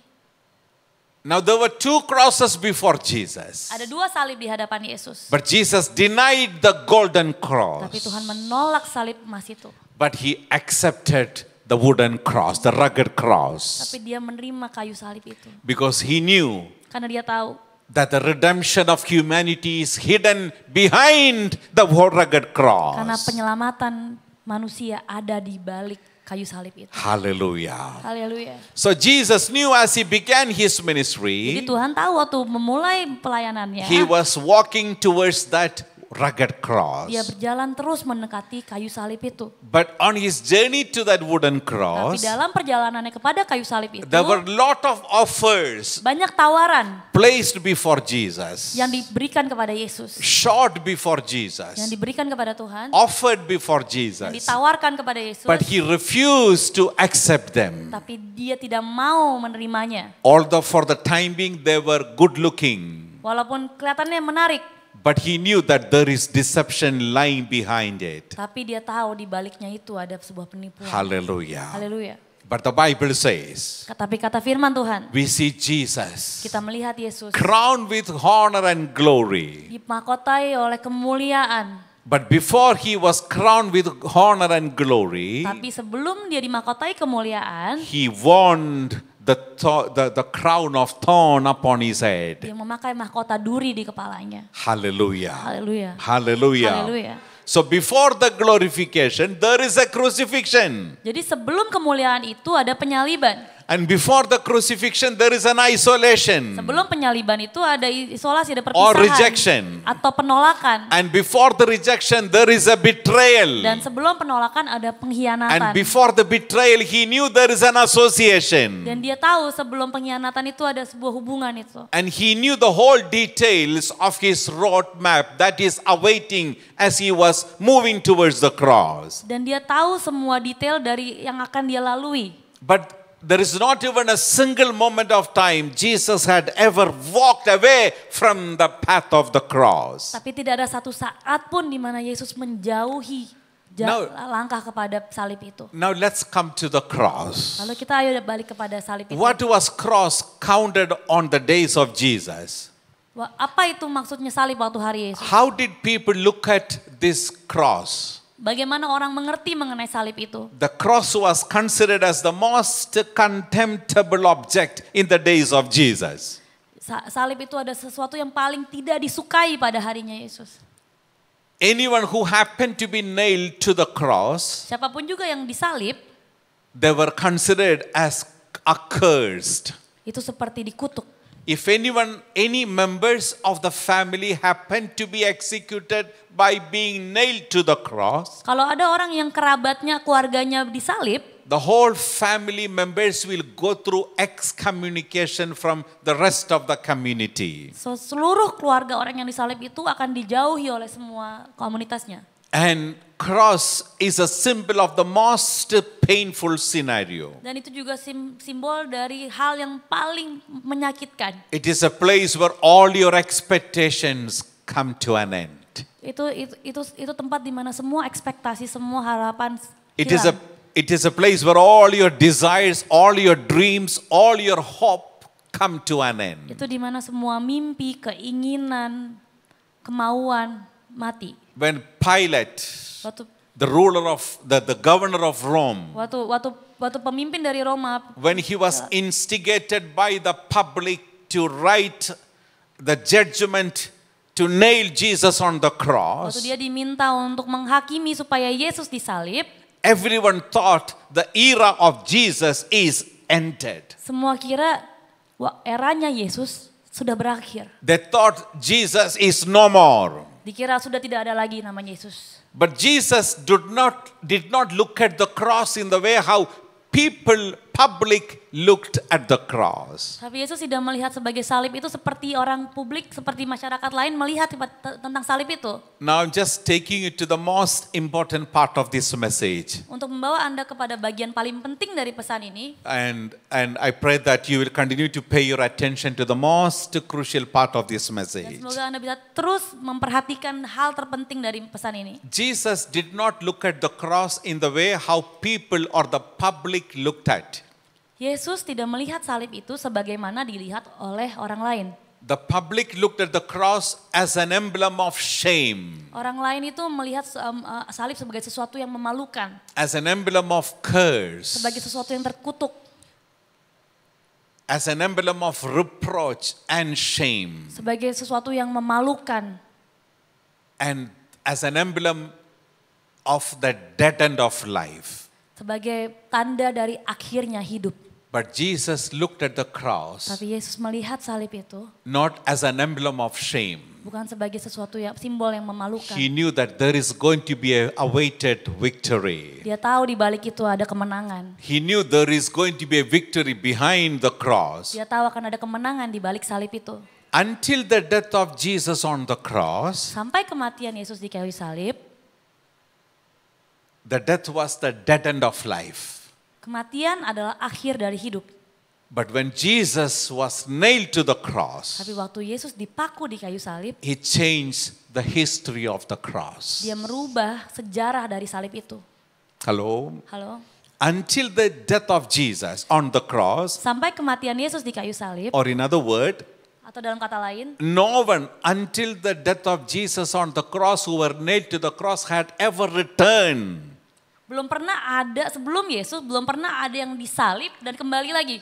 Now there were two crosses before Jesus. Ada dua salib di hadapan Yesus. But Jesus denied the golden Tapi cross. Tuhan menolak salib emas itu. But he accepted the wooden cross, the rugged cross. Tapi dia menerima kayu salib itu. Because he knew Karena dia tahu that the redemption of humanity is hidden behind the rugged karena cross. penyelamatan manusia ada di balik kayu salib itu. Hallelujah. Haleluya. So Jesus knew as he began his Jadi ministry, Tuhan tahu waktu memulai pelayanannya, he was walking towards that rugged cross. dia berjalan terus mendekati kayu salib itu. But on his journey to that wooden Tapi cross, dalam perjalanannya kepada kayu salib itu, there were a lot of offers banyak tawaran placed before Jesus, yang diberikan kepada Yesus, shot before yang Jesus, diberikan kepada Tuhan, offered before yang Jesus. ditawarkan kepada Yesus, But he refused to accept them. tapi dia tidak mau menerimanya. Although for the time being they were good looking, Walaupun kelihatannya menarik, but he knew that there is deception lying behind it. tapi dia tahu di baliknya itu ada sebuah penipuan. Hallelujah. Haleluya. But the Bible says, Tapi kata firman Tuhan, we see Jesus kita melihat Yesus crowned with honor and glory. dimahkotai oleh kemuliaan. But before he was crowned with honor and glory, Tapi sebelum dia dimahkotai kemuliaan, he won the crown of thorn upon his head. dia memakai mahkota duri di kepalanya. Hallelujah. Haleluya. Hallelujah. Haleluya. So before the glorification, there is a crucifixion. Jadi sebelum kemuliaan itu ada penyaliban. And before the crucifixion, there is an isolation Sebelum penyaliban itu ada isolasi, ada or perpisahan. rejection. Atau penolakan. And before the rejection, there is a betrayal. Dan sebelum penolakan ada And pengkhianatan. before the betrayal, he knew there is an association. Dan dia tahu sebelum pengkhianatan itu ada sebuah hubungan itu. And he knew the whole details of his roadmap that is awaiting as he was moving towards the cross. Dan dia tahu semua detail dari yang akan dia lalui. But there is not even a single moment of time Jesus had ever walked away from the path of the cross. Tapi tidak ada satu saat pun di mana Yesus menjauhi No. langkah kepada salib itu. Now let's come to the cross. Lalu kita ayo balik kepada salib itu. What was cross counted on the days of Jesus? Apa itu maksudnya salib waktu hari Yesus? How did people look at this cross? Bagaimana orang mengerti mengenai salib itu? The cross was considered as the most contemptible object in the days of Jesus. Salib itu ada sesuatu yang paling tidak disukai pada harinya Yesus. Anyone who happened to be nailed to the cross, Siapapun juga yang disalib, they were considered as accursed. itu seperti dikutuk. If any members of the family happened to be executed by being nailed to the cross, Kalau ada orang yang kerabatnya, keluarganya disalib, the whole family members will go through excommunication from the rest of the community. seluruh keluarga orang yang disalib itu akan dijauhi oleh semua komunitasnya. And cross is a symbol of the most painful scenario. Dan itu juga simbol dari hal yang paling menyakitkan. It is a place where all your expectations come to an end. Itu tempat di mana semua ekspektasi, semua harapan It hilang. is a place where all your desires, all your dreams, all your hope come to an end. Itu di mana semua mimpi, keinginan, kemauan mati. When Pilate, Waktu the ruler of the governor of Rome, waktu pemimpin dari Roma, when he was instigated by the public to write the judgment to nail Jesus on the waktu cross, dia diminta untuk menghakimi supaya Yesus disalib, everyone thought the era of Jesus is ended. semua kira eranya Yesus sudah berakhir. They thought Jesus is no more. Dikira sudah tidak ada lagi namanya Yesus. But Jesus did not look at the cross in the way how public looked at the cross. Tapi Yesus tidak melihat sebagai salib itu seperti orang publik, seperti masyarakat lain melihat tentang salib itu. Now I'm just taking you to the most important part of this message. Untuk membawa Anda kepada bagian paling penting dari pesan ini. And I pray that you will continue to pay your attention to the most crucial part of this Dan message. semoga Anda bisa terus memperhatikan hal terpenting dari pesan ini. Jesus did not look at the cross in the way how people or the public looked at. Yesus tidak melihat salib itu sebagaimana dilihat oleh orang lain. The public looked at the cross as an emblem of shame, Orang lain itu melihat salib sebagai sesuatu yang memalukan, as an emblem of curse, sebagai sesuatu yang terkutuk, as an emblem of reproach and shame, sebagai sesuatu yang memalukan, and as an emblem of the dead end of life. Sebagai tanda dari akhirnya hidup. But Jesus looked at the cross Tapi Yesus melihat salib itu not as an emblem of shame. bukan sebagai sesuatu yang simbol yang memalukan. He knew that there is going to be a awaited victory. Dia tahu di balik itu ada kemenangan. He knew there is going to be a victory behind the cross. Dia tahu akan ada kemenangan di balik salib itu. Until the death of Jesus on the cross, Sampai kematian Yesus di kayu salib, the death was the dead end of life. kematian adalah akhir dari hidup. But when Jesus was nailed to the cross, Tapi waktu Yesus dipaku di kayu salib, he changed the history of the cross. dia merubah sejarah dari salib itu. Hello? Halo? Until the death of Jesus on the cross, Sampai kematian Yesus di kayu salib, or in other word, atau dalam kata lain, no one until the death of Jesus on the cross who were nailed to the cross had ever returned. belum pernah ada, sebelum Yesus, belum pernah ada yang disalib dan kembali lagi.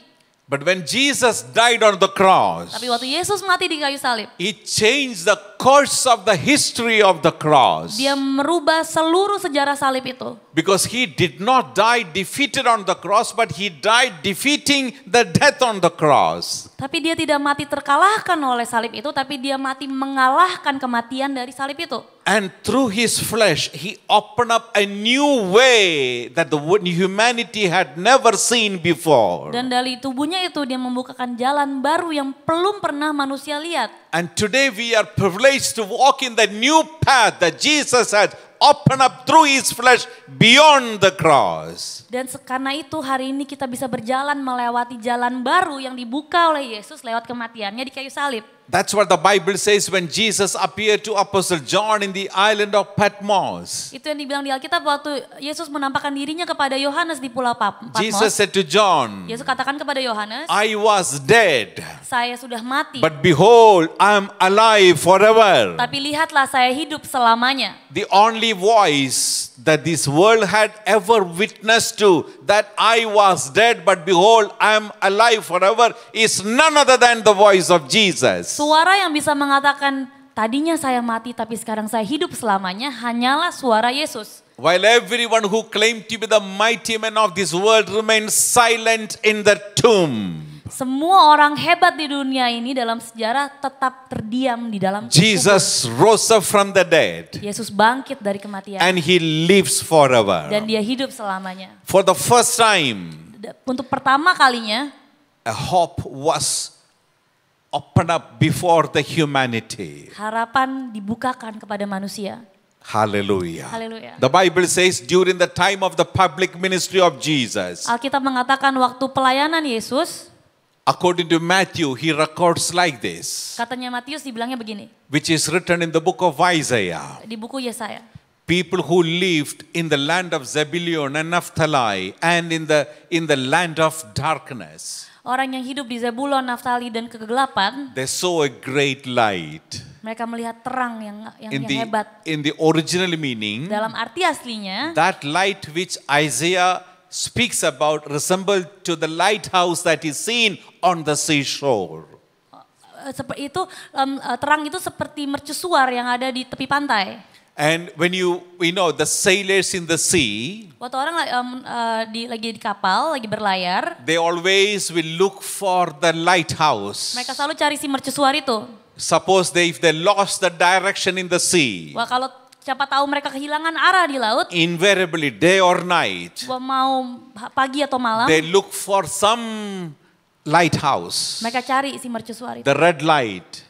But when Jesus died on the cross, Tapi waktu Yesus mati di kayu salib, he changed the course of the history of the cross. dia merubah seluruh sejarah salib itu. Because he did not die defeated on the cross, but he died defeating the death on the cross. Tapi dia tidak mati terkalahkan oleh salib itu, tapi dia mati mengalahkan kematian dari salib itu. And through his flesh, he opened up a new way that the humanity had never seen before. Dan dari tubuhnya itu dia membukakan jalan baru yang belum pernah manusia lihat. And today we are privileged to walk in the new path that Jesus had opened up through his flesh beyond the cross. Dan karena itu hari ini kita bisa berjalan melewati jalan baru yang dibuka oleh Yesus lewat kematiannya di kayu salib. That's what the Bible says when Jesus appeared to Apostle John in the island of Patmos. Itu yang dibilang di Alkitab waktu Yesus menampakkan dirinya kepada Yohanes di Pulau Patmos. Jesus said to John, Yesus katakan kepada Yohanes, I was dead, saya sudah mati. but behold, I am alive forever. Tapi lihatlah saya hidup selamanya. The only voice that this world had ever witnessed to, that I was dead, but behold, I am alive forever, is none other than the voice of Jesus. Suara yang bisa mengatakan tadinya saya mati tapi sekarang saya hidup selamanya hanyalah suara Yesus. While everyone who claimed to be the mighty man of this world remained silent in the tomb, Semua orang hebat di dunia ini dalam sejarah tetap terdiam di dalam kubur. Jesus rose up from the dead Yesus bangkit dari kematian and he lives forever. dan dia hidup selamanya. For the first time, Untuk pertama kalinya a hope was opened up before the humanity. harapan dibukakan kepada manusia. Hallelujah. Haleluya. The Bible says during the time of the public ministry of Jesus, Alkitab mengatakan waktu pelayanan Yesus, according to Matthew, he records like this, katanya Matius dibilangnya begini, which is written in the book of Isaiah. di buku Yesaya. People who lived in the land of Zebulun and Naphtali and in the land of darkness, Orang yang hidup di Zebulon, Naftali dan kegelapan, they saw a great light. mereka melihat terang yang In hebat. the original meaning, Dalam arti aslinya, that light which Isaiah speaks about resembled to the lighthouse that is seen on the seashore. seperti itu terang itu seperti mercusuar yang ada di tepi pantai. And when you know the sailors in the sea, Waktu orang lagi di kapal, lagi berlayar, they always will look for the lighthouse. mereka selalu cari si mercusuar itu. Suppose if they lost the direction in the sea, Wah, kalau siapa tahu mereka kehilangan arah di laut, invariably day or night, mau pagi atau malam, they look for some lighthouse, mereka cari si mercusuar itu, the red light.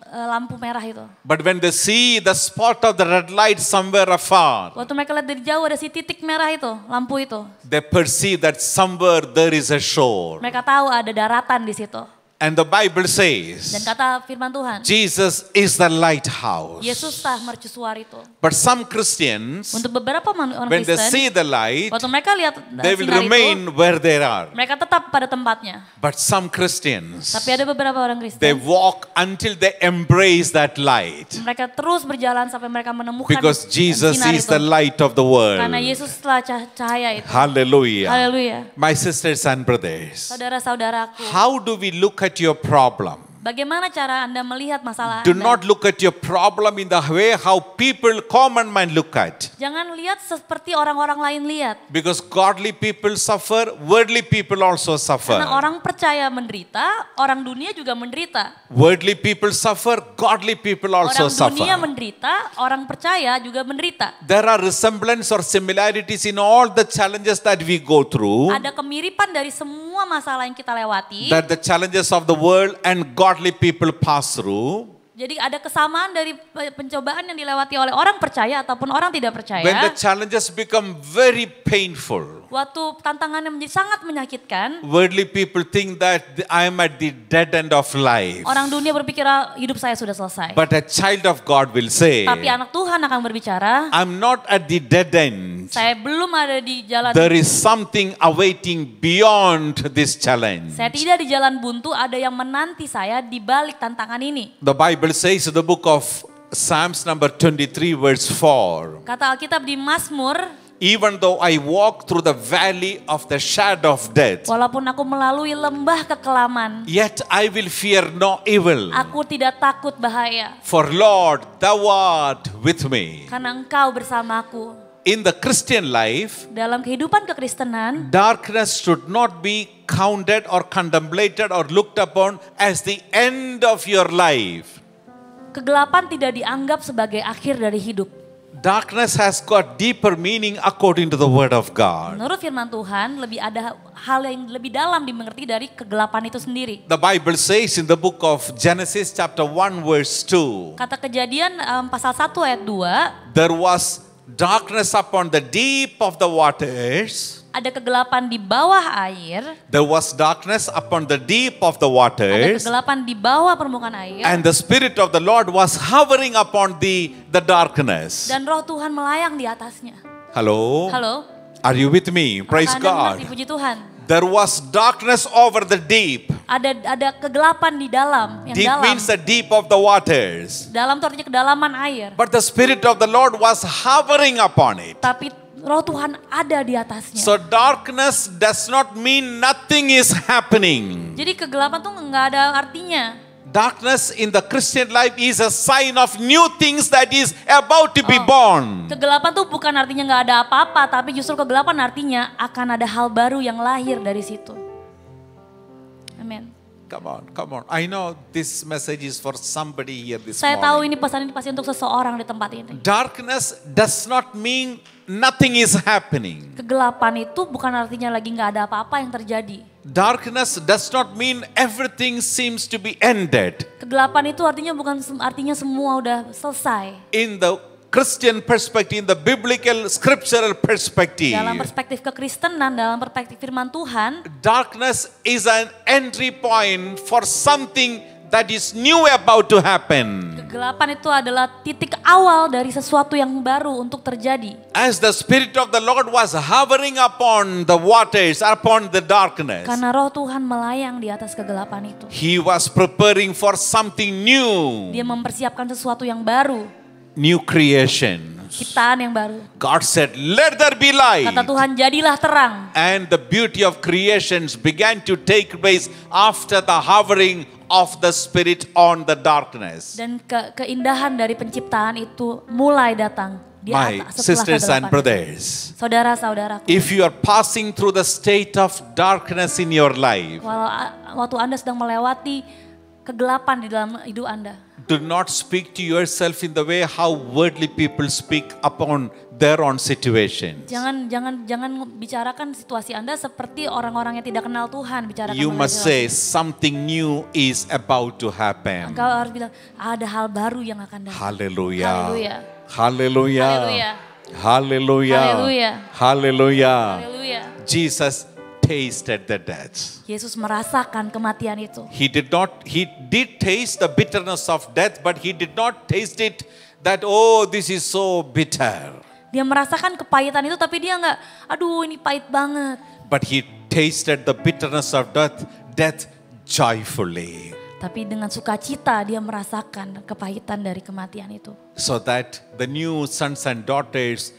lampu merah itu. But when they see the spot of the red light somewhere afar, Waktu mereka lihat dari jauh ada si titik merah itu, lampu itu. they perceive that somewhere there is a shore. Mereka tahu ada daratan di situ. And the Bible Dan says, kata firman Tuhan, Jesus is the lighthouse. Yesuslah mercusuar itu. But some Christians, Untuk beberapa orang when they see Kristen, the light, waktu mereka lihat they will sinar remain itu, where they are. mereka tetap pada tempatnya. But some Christians, Tapi ada beberapa orang they Kristen, walk until they embrace that light. mereka terus berjalan sampai mereka menemukan Because Jesus sinar is itu. the light of the Karena world. Yesuslah cahaya itu. Hallelujah. Haleluya. My sisters and brothers, Saudara-saudaraku, how do we look at your problem? Bagaimana cara Anda melihat masalah Do Anda? not look at your problem in the way how people, common man look at. Jangan lihat seperti orang-orang lain lihat. Because godly people suffer, worldly people also suffer. Karena orang percaya menderita, orang dunia juga menderita. Worldly people suffer, godly people also Orang dunia suffer. menderita, orang percaya juga menderita. There are resemblance or similarities in all the challenges that we go through. Ada kemiripan dari semua masalah yang kita lewati. That the challenges of the world and godly people pass through. Jadi ada kesamaan dari pencobaan yang dilewati oleh orang percaya ataupun orang tidak percaya. When the challenges become very painful, Waktu tantangannya menjadi sangat menyakitkan, worldly people think that I am at the dead end of life. orang dunia berpikir hidup saya sudah selesai. But a child of God will say, Tapi anak Tuhan akan berbicara, I'm not at the dead end. saya belum ada di jalan. There is something awaiting beyond this challenge. Saya tidak di jalan buntu, ada yang menanti saya di balik tantangan ini. The Bible says in the book of Psalms number 23 verse 4, Kata Alkitab di Mazmur, even though I walk through the valley of the shadow of death, walaupun aku melalui lembah kekelaman, yet I will fear no evil. aku tidak takut bahaya, For Lord, thou art with me. karena Engkau bersamaku. In the Christian life, Dalam kehidupan kekristenan, darkness should not be counted or contemplated or looked upon as the end of your life. kegelapan tidak dianggap sebagai akhir dari hidup. Darkness has got deeper meaning according to the word of God. Menurut firman Tuhan, lebih ada hal yang lebih dalam dimengerti dari kegelapan itu sendiri. The Bible says in the book of Genesis chapter 1 verse 2, Kata Kejadian pasal 1 ayat 2, there was darkness upon the deep of the waters. ada kegelapan di bawah air, There was darkness upon the deep of the ada waters. kegelapan di bawah permukaan air, And the Spirit of the Lord was hovering upon the darkness. dan roh Tuhan melayang di atasnya. Hello? Halo? Are you with me? Praise Apakah Anda God. mengerti? Puji Tuhan. There was darkness over the deep. Ada kegelapan di dalam, yang Deep dalam. means the deep of the waters. Dalam itu artinya kedalaman air. But the Spirit of the Lord was hovering upon it. Tapi roh Tuhan ada di atasnya. So darkness does not mean nothing is happening. Jadi kegelapan tuh nggak ada artinya. Darkness in the Christian life is a sign of new things that is about to be born. Kegelapan tuh bukan artinya nggak ada apa-apa, tapi justru kegelapan artinya akan ada hal baru yang lahir dari situ. Amin. Come on, come on. I know this message is for somebody here this Saya tahu morning. ini pesan ini pasti untuk seseorang di tempat ini. Darkness does not mean nothing is happening. Kegelapan itu bukan artinya lagi nggak ada apa-apa yang terjadi. Darkness does not mean everything seems to be ended. Kegelapan itu artinya bukan artinya semua udah selesai. In the Christian perspective, in the biblical scriptural perspective, Dalam perspektif kekristenan, dalam perspektif firman Tuhan, darkness is an entry point for something that is new about to happen. kegelapan itu adalah titik awal dari sesuatu yang baru untuk terjadi. As the Spirit of the Lord was hovering upon the waters, upon the darkness, Karena roh Tuhan melayang di atas kegelapan itu. He was preparing for something new, Dia mempersiapkan sesuatu yang baru, new creation. ciptaan yang baru. God said, let there be light. Kata Tuhan, jadilah terang. And the beauty of creations began to take place after the hovering of the Spirit on the darkness. Dan keindahan dari penciptaan itu mulai datang di My atas setelah sisters and kegelapan. brothers, Saudara-saudaraku, if you are passing through the state of darkness in your life, waktu Anda sedang melewati kegelapan di dalam hidup Anda, do not speak to yourself in the way how worldly people speak upon their own situations. jangan bicarakan situasi Anda seperti orang-orang yang tidak kenal Tuhan bicarakan. You mengenai must situasi. say something new is about to happen. Engkau harus bilang ada hal baru yang akan datang. Hallelujah. Haleluya. Hallelujah. Haleluya. Hallelujah. Haleluya. Hallelujah. Haleluya. Jesus tasted the death. Yesus merasakan kematian itu. He did taste the bitterness of death, but he did not taste it that, oh, this is so bitter. Dia merasakan kepahitan itu tapi dia nggak, aduh ini pahit banget. But he tasted the bitterness of death joyfully. Tapi dengan sukacita dia merasakan kepahitan dari kematian itu. So that the new sons and daughters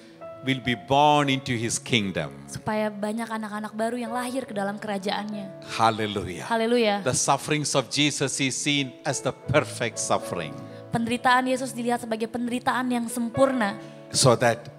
will be born into his kingdom. Supaya banyak anak-anak baru yang lahir ke dalam kerajaannya. Hallelujah. Haleluya. The sufferings of Jesus is seen as the perfect suffering, Penderitaan Yesus dilihat sebagai penderitaan yang sempurna. so that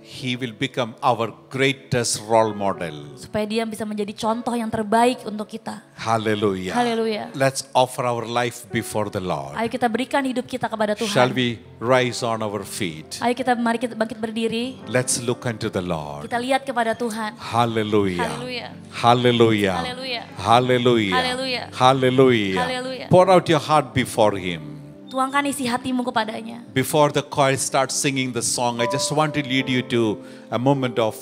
he will become our greatest role model. Supaya dia bisa menjadi contoh yang terbaik untuk kita. Hallelujah. Haleluya. Let's offer our life before the Lord. Ayo kita berikan hidup kita kepada Shall Tuhan. we rise on our feet? Ayo mari kita bangkit berdiri. Let's look unto the Lord. Kita lihat kepada Tuhan. Hallelujah. Haleluya. Hallelujah. Haleluya. Hallelujah. Haleluya. Hallelujah. Haleluya. Pour out your heart before him. Tuangkan isi hatimu kepadanya. Before the choir starts singing the song, I just want to lead you to a moment of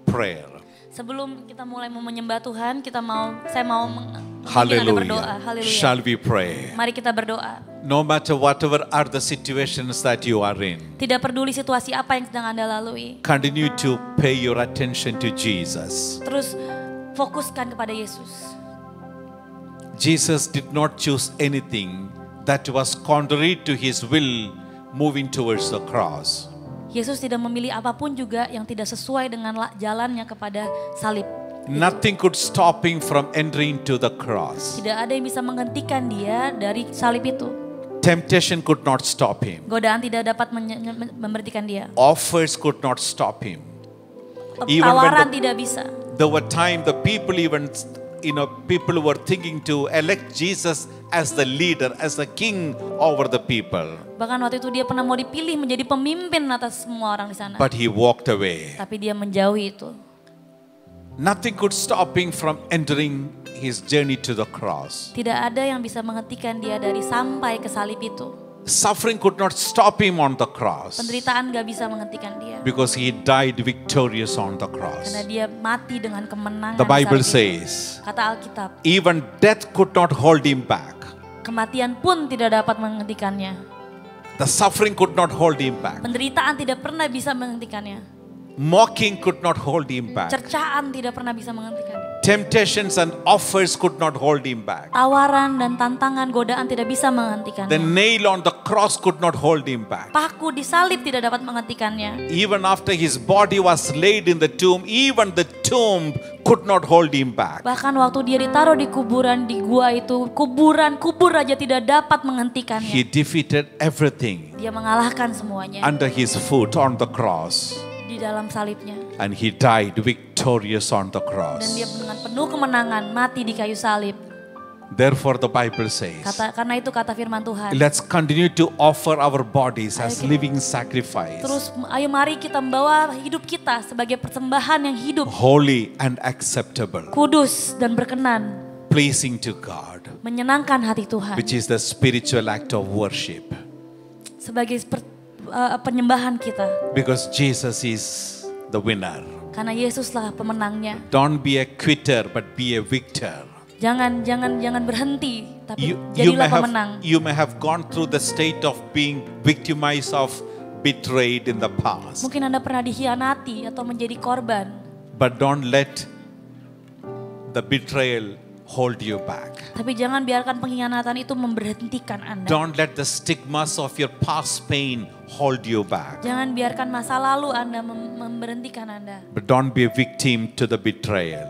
prayer. Sebelum kita mulai menyembah Tuhan, saya mau mengajak Anda berdoa. Hallelujah. Haleluya. Shall we pray? Mari kita berdoa. No matter whatever are the situations that you are in, Tidak peduli situasi apa yang sedang Anda lalui. continue to pay your attention to Jesus. Terus fokuskan kepada Yesus. Jesus did not choose anything that was contrary to his will moving towards the cross. Yesus tidak memilih apapun juga yang tidak sesuai dengan jalannya kepada salib. Nothing could stop him from entering to the cross. Tidak ada yang bisa menghentikan dia dari salib itu. Temptation could not stop him. Godaan tidak dapat memberhentikan dia. Offers could not stop him. Even when Tawaran tidak bisa. There were times the people people were thinking to elect Jesus as the leader, as the king over the people. Bahkan waktu itu dia pernah mau dipilih menjadi pemimpin atas semua orang di sana. But he walked away. Tapi dia menjauhi itu. Nothing could stop him from entering his journey to the cross. Tidak ada yang bisa menghentikan dia dari sampai ke salib itu. Suffering could not stop him on the cross Penderitaan gak bisa menghentikan dia. because he died victorious on the cross. Karena dia mati dengan kemenangan. The Bible salib itu. says, Kata Alkitab, even death could not hold him back. kematian pun tidak dapat menghentikannya. The suffering could not hold him back. Penderitaan tidak pernah bisa menghentikannya. Mocking could not hold him back. Cercaan tidak pernah bisa menghentikannya. Temptations and offers could not hold him back. Tawaran dan tantangan godaan tidak bisa The menghentikannya. nail on the cross could not hold him back. Paku di salib tidak dapat menghentikannya. Even after his body was laid in the tomb, even the tomb could not hold him back. Bahkan waktu dia ditaruh di kuburan di gua itu, kubur aja tidak dapat menghentikannya. He defeated everything Dia mengalahkan semuanya under his foot on the cross. di dalam salibnya. And he died victorious on the Dan cross. dia dengan penuh kemenangan mati di kayu salib. Therefore the Bible says, Karena itu kata firman Tuhan. let's continue to offer our bodies as living sacrifice, Terus ayo mari kita membawa hidup kita sebagai persembahan yang hidup, holy and acceptable, kudus dan berkenan, pleasing to God, menyenangkan hati Tuhan. which is the spiritual act of worship. Sebagai penyembahan kita. Because Jesus is the winner. Karena Yesuslah pemenangnya. Don't be a quitter, but be a victor. Jangan berhenti, tapi jadilah pemenang. You may have gone through the state of being victimized of betrayed in the past. Mungkin Anda pernah dikhianati atau menjadi korban. But don't let the betrayal hold you back. Tapi jangan biarkan pengkhianatan itu memberhentikan Anda. Don't let the stigmas of your past pain hold you back. Jangan biarkan masa lalu Anda memberhentikan Anda. But don't be a victim to the betrayal.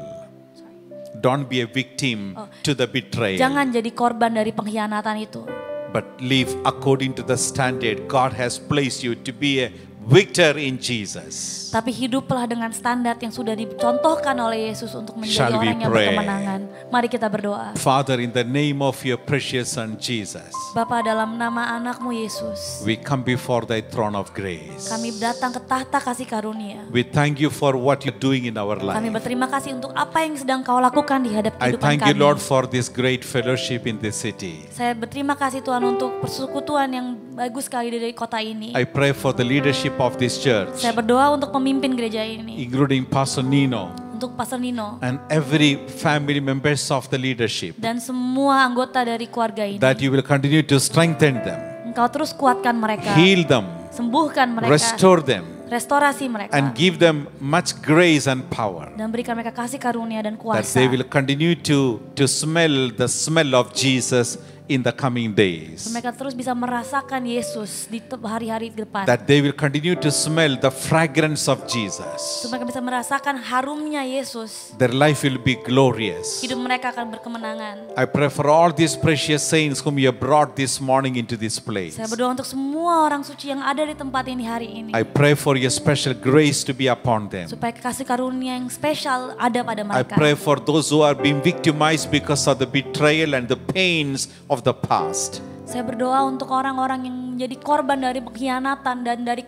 Don't be a victim to the betrayal. Jangan jadi korban dari pengkhianatan itu. But live according to the standard God has placed you to be a victor in Jesus. Tapi hiduplah dengan standar yang sudah dicontohkan oleh Yesus untuk menjadi Shall we orang yang pray? berkemenangan. Mari kita berdoa. Father, in the name of your precious Son Jesus, Bapa, dalam nama anakmu Yesus, we come before thy throne of grace. kami datang ke tahta kasih karunia. We thank you for what you're doing in our Kami life. berterima kasih untuk apa yang sedang kau lakukan di hadap I kehidupan thank you, kami. Lord, for this great fellowship in this city. Saya berterima kasih Tuhan untuk persekutuan yang bagus sekali dari kota ini. I pray for the leadership of this church, Saya berdoa untuk pemimpin gereja ini, including Pastor Nino untuk Pastor Nino and every family members of the leadership, dan semua anggota dari keluarga ini. that you will continue to strengthen them, Engkau terus kuatkan mereka, heal them, sembuhkan mereka, restore them, restorasi mereka, and give them much grace and power, dan berikan mereka kasih karunia dan that kuasa. they will continue to smell the smell of Jesus in the coming days. Mereka terus bisa merasakan Yesus di hari-hari depan. That they will continue to smell the fragrance of Jesus. Mereka bisa merasakan harumnya Yesus. Their life will be glorious. Hidup mereka akan berkemenangan. I pray for all these precious saints whom you have brought this morning into this place. Saya berdoa untuk semua orang suci yang ada di tempat ini hari ini. I pray for your special grace to be upon them. Supaya kasih karunia yang spesial ada pada I mereka. pray for those who are being victimized because of the betrayal and the pains of the past. Saya berdoa untuk orang-orang yang menjadi korban dari pengkhianatan dan dari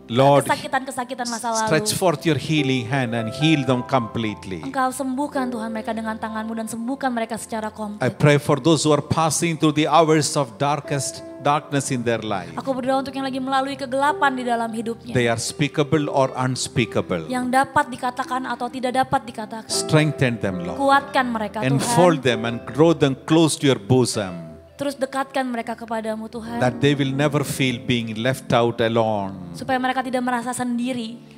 Lord, kesakitan-kesakitan masa lalu. stretch forth your healing hand and heal them completely. Engkau sembuhkan Tuhan mereka dengan tangan-Mu dan sembuhkan mereka secara I komplit. pray for those who are passing through the hours of darkness in their life. Aku berdoa untuk yang lagi melalui kegelapan di dalam hidupnya. They are speakable or unspeakable. Yang dapat dikatakan atau tidak dapat dikatakan. Strengthen them, Lord. Kuatkan mereka Enfold Tuhan. them and grow them close to your bosom. Terus dekatkan mereka kepadamu Tuhan. That they will never feel being left out alone. Supaya mereka tidak merasa sendiri.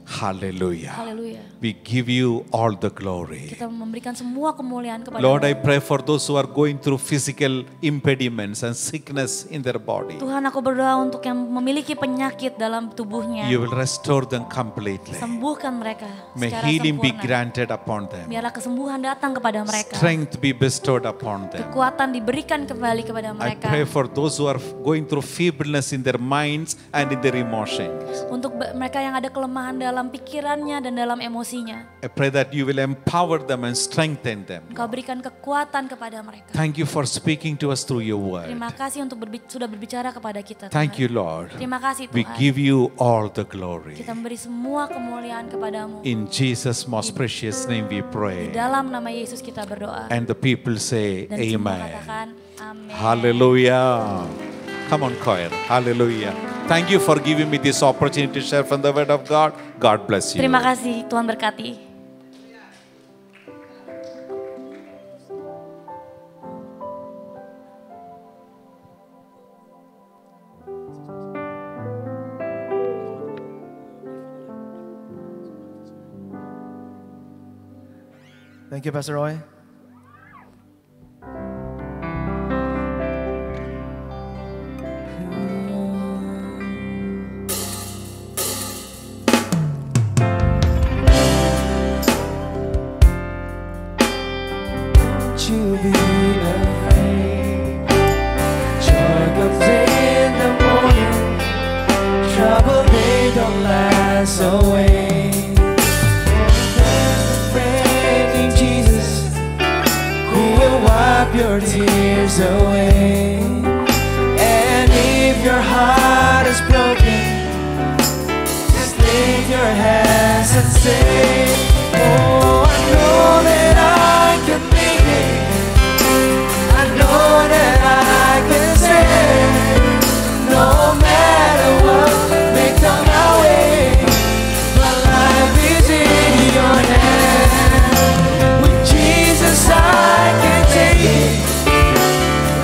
Hallelujah. Haleluya. We give you all the glory. Kita memberikan semua kemuliaan kepada Lord, I pray for those who are going through physical impediments and sickness in their body. Tuhan, aku berdoa untuk yang memiliki penyakit dalam tubuhnya. You will restore them completely. Sembuhkan mereka May secara healing be sempurna. granted upon them. Biarlah kesembuhan datang kepada mereka. Strength be bestowed upon them. Kekuatan diberikan kembali kepada I mereka. pray for those who are going through feebleness in their minds and in their emotions. Untuk mereka yang ada kelemahan dalam pikirannya dan dalam emosinya. I pray that you will empower them and strengthen them. Engkau berikan kekuatan kepada mereka. Thank you for speaking to us through your word. Terima kasih untuk sudah berbicara kepada kita. Thank Tuhan. you, Lord. Terima kasih We Tuhan. give you all the glory. Kita memberi semua kemuliaan kepadamu. In Jesus' most precious name we Di pray. dalam nama Yesus kita berdoa. And the people say, Dan semua Amen. katakan amin. Hallelujah. Come on, choir. Hallelujah. Thank you for giving me this opportunity to share from the word of God. God bless you. Terima kasih, Tuhan berkati. Thank you, Pastor Roy. To be afraid. Joy comes in the morning. Trouble they don't last away. There's a friend in Jesus who will wipe your tears away. And if your heart is broken, just lift your hands and say, oh, I know that I can make it. I know that I can stand. No matter what may come my way, my life is in your hand. With Jesus I can take it.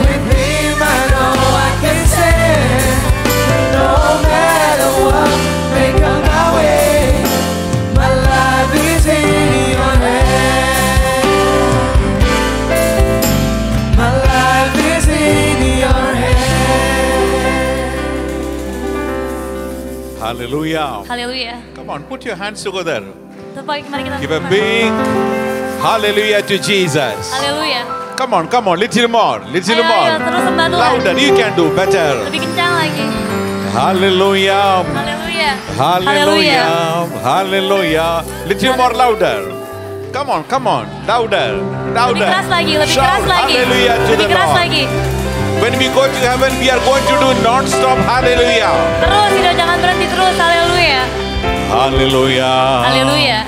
With Him I know I can stand. No matter what may come my way, my life is in your hand. My life is in your hand. Hallelujah. Haleluya. Come on, put your hands together. Mari kita Give a big hallelujah to Jesus. Haleluya. Come on, little more, little Ayo, more. ayo, terus sembah Tuhan. Louder, you can do better. Lebih kencang lagi. Hallelujah. Haleluya. Hallelujah. Hallelujah. Little more louder. Come on, louder, louder. Lebih keras lagi, lebih Shout keras lagi. hallelujah to Lebih the keras Lord. lagi. When we go to heaven, we are going to do non-stop hallelujah. Terus, tidak jangan berhenti terus. Haleluya. Hallelujah. Haleluya.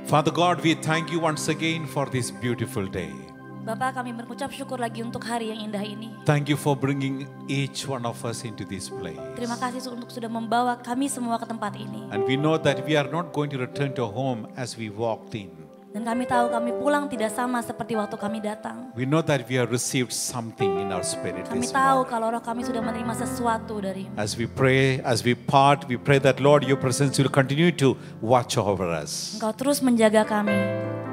Father God, we thank you once again for this beautiful day. Bapak, kami mengucap syukur lagi untuk hari yang indah ini. Thank you for bringing each one of us into this place. Terima kasih untuk sudah membawa kami semua ke tempat ini. And we know that we are not going to return to home as we walked in. Dan kami tahu kami pulang tidak sama seperti waktu kami datang. We know that we have received something in our spirit Kami this tahu morning. kalau roh kami sudah menerima sesuatu dari. As we pray, as we part, we pray that Lord, your presence will continue to watch over us. Engkau terus menjaga kami.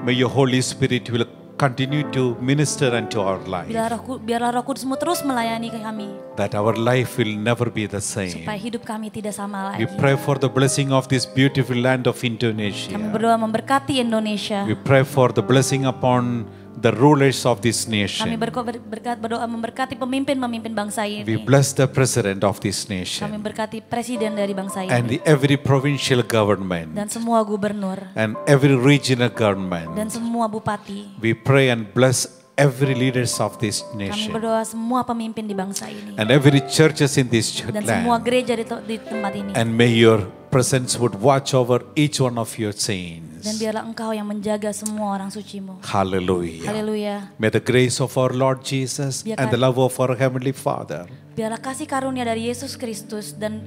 May your Holy Spirit will continue to minister unto our life. Biarlah Roh Kudus-Mu terus melayani kami. That our life will never be the same. Supaya hidup kami tidak sama We lagi. pray for the blessing of this beautiful land of Kami Indonesia. berdoa memberkati Indonesia. We pray for the blessing upon the rulers of this Kami nation. berdoa memberkati pemimpin-pemimpin bangsa We ini. bless the president of this Kami nation berkati presiden dari bangsa and ini. every provincial government Dan semua gubernur. and every regional Dan government. semua bupati. We pray and bless every leaders of this Kami nation berdoa semua pemimpin di bangsa ini. and every churches in this Dan semua land. gereja di tempat ini. And may your presence would watch over each one of your saints. Dan biarlah Engkau yang menjaga semua orang suci-Mu. Hallelujah. Haleluya. May the grace of our Lord Jesus and the love of our Heavenly Father Biarlah kasih karunia dari Yesus Kristus dan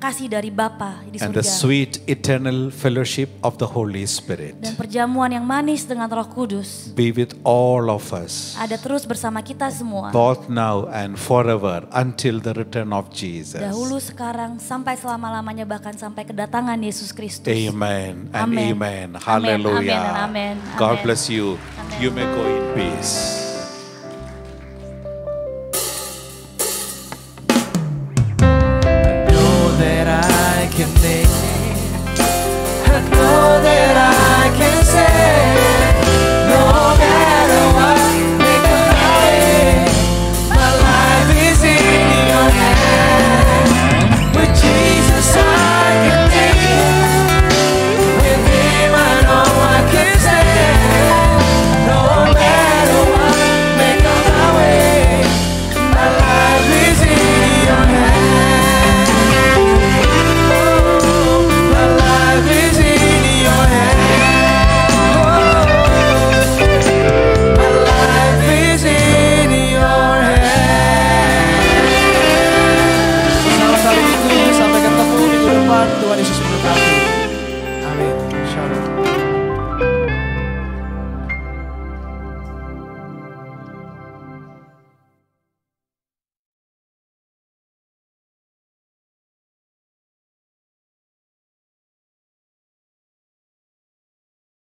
kasih dari Bapa di and the surga. sweet eternal fellowship of the Holy Spirit Dan perjamuan yang manis dengan Roh Kudus be with all of us, ada terus bersama kita semua. both now and forever until the return of Jesus. Dahulu, sekarang, sampai selama-lamanya, bahkan sampai kedatangan Yesus Kristus. Amen and Amen. amen. Amen, Hallelujah. amen, amen, God amen. bless you. You may go in peace.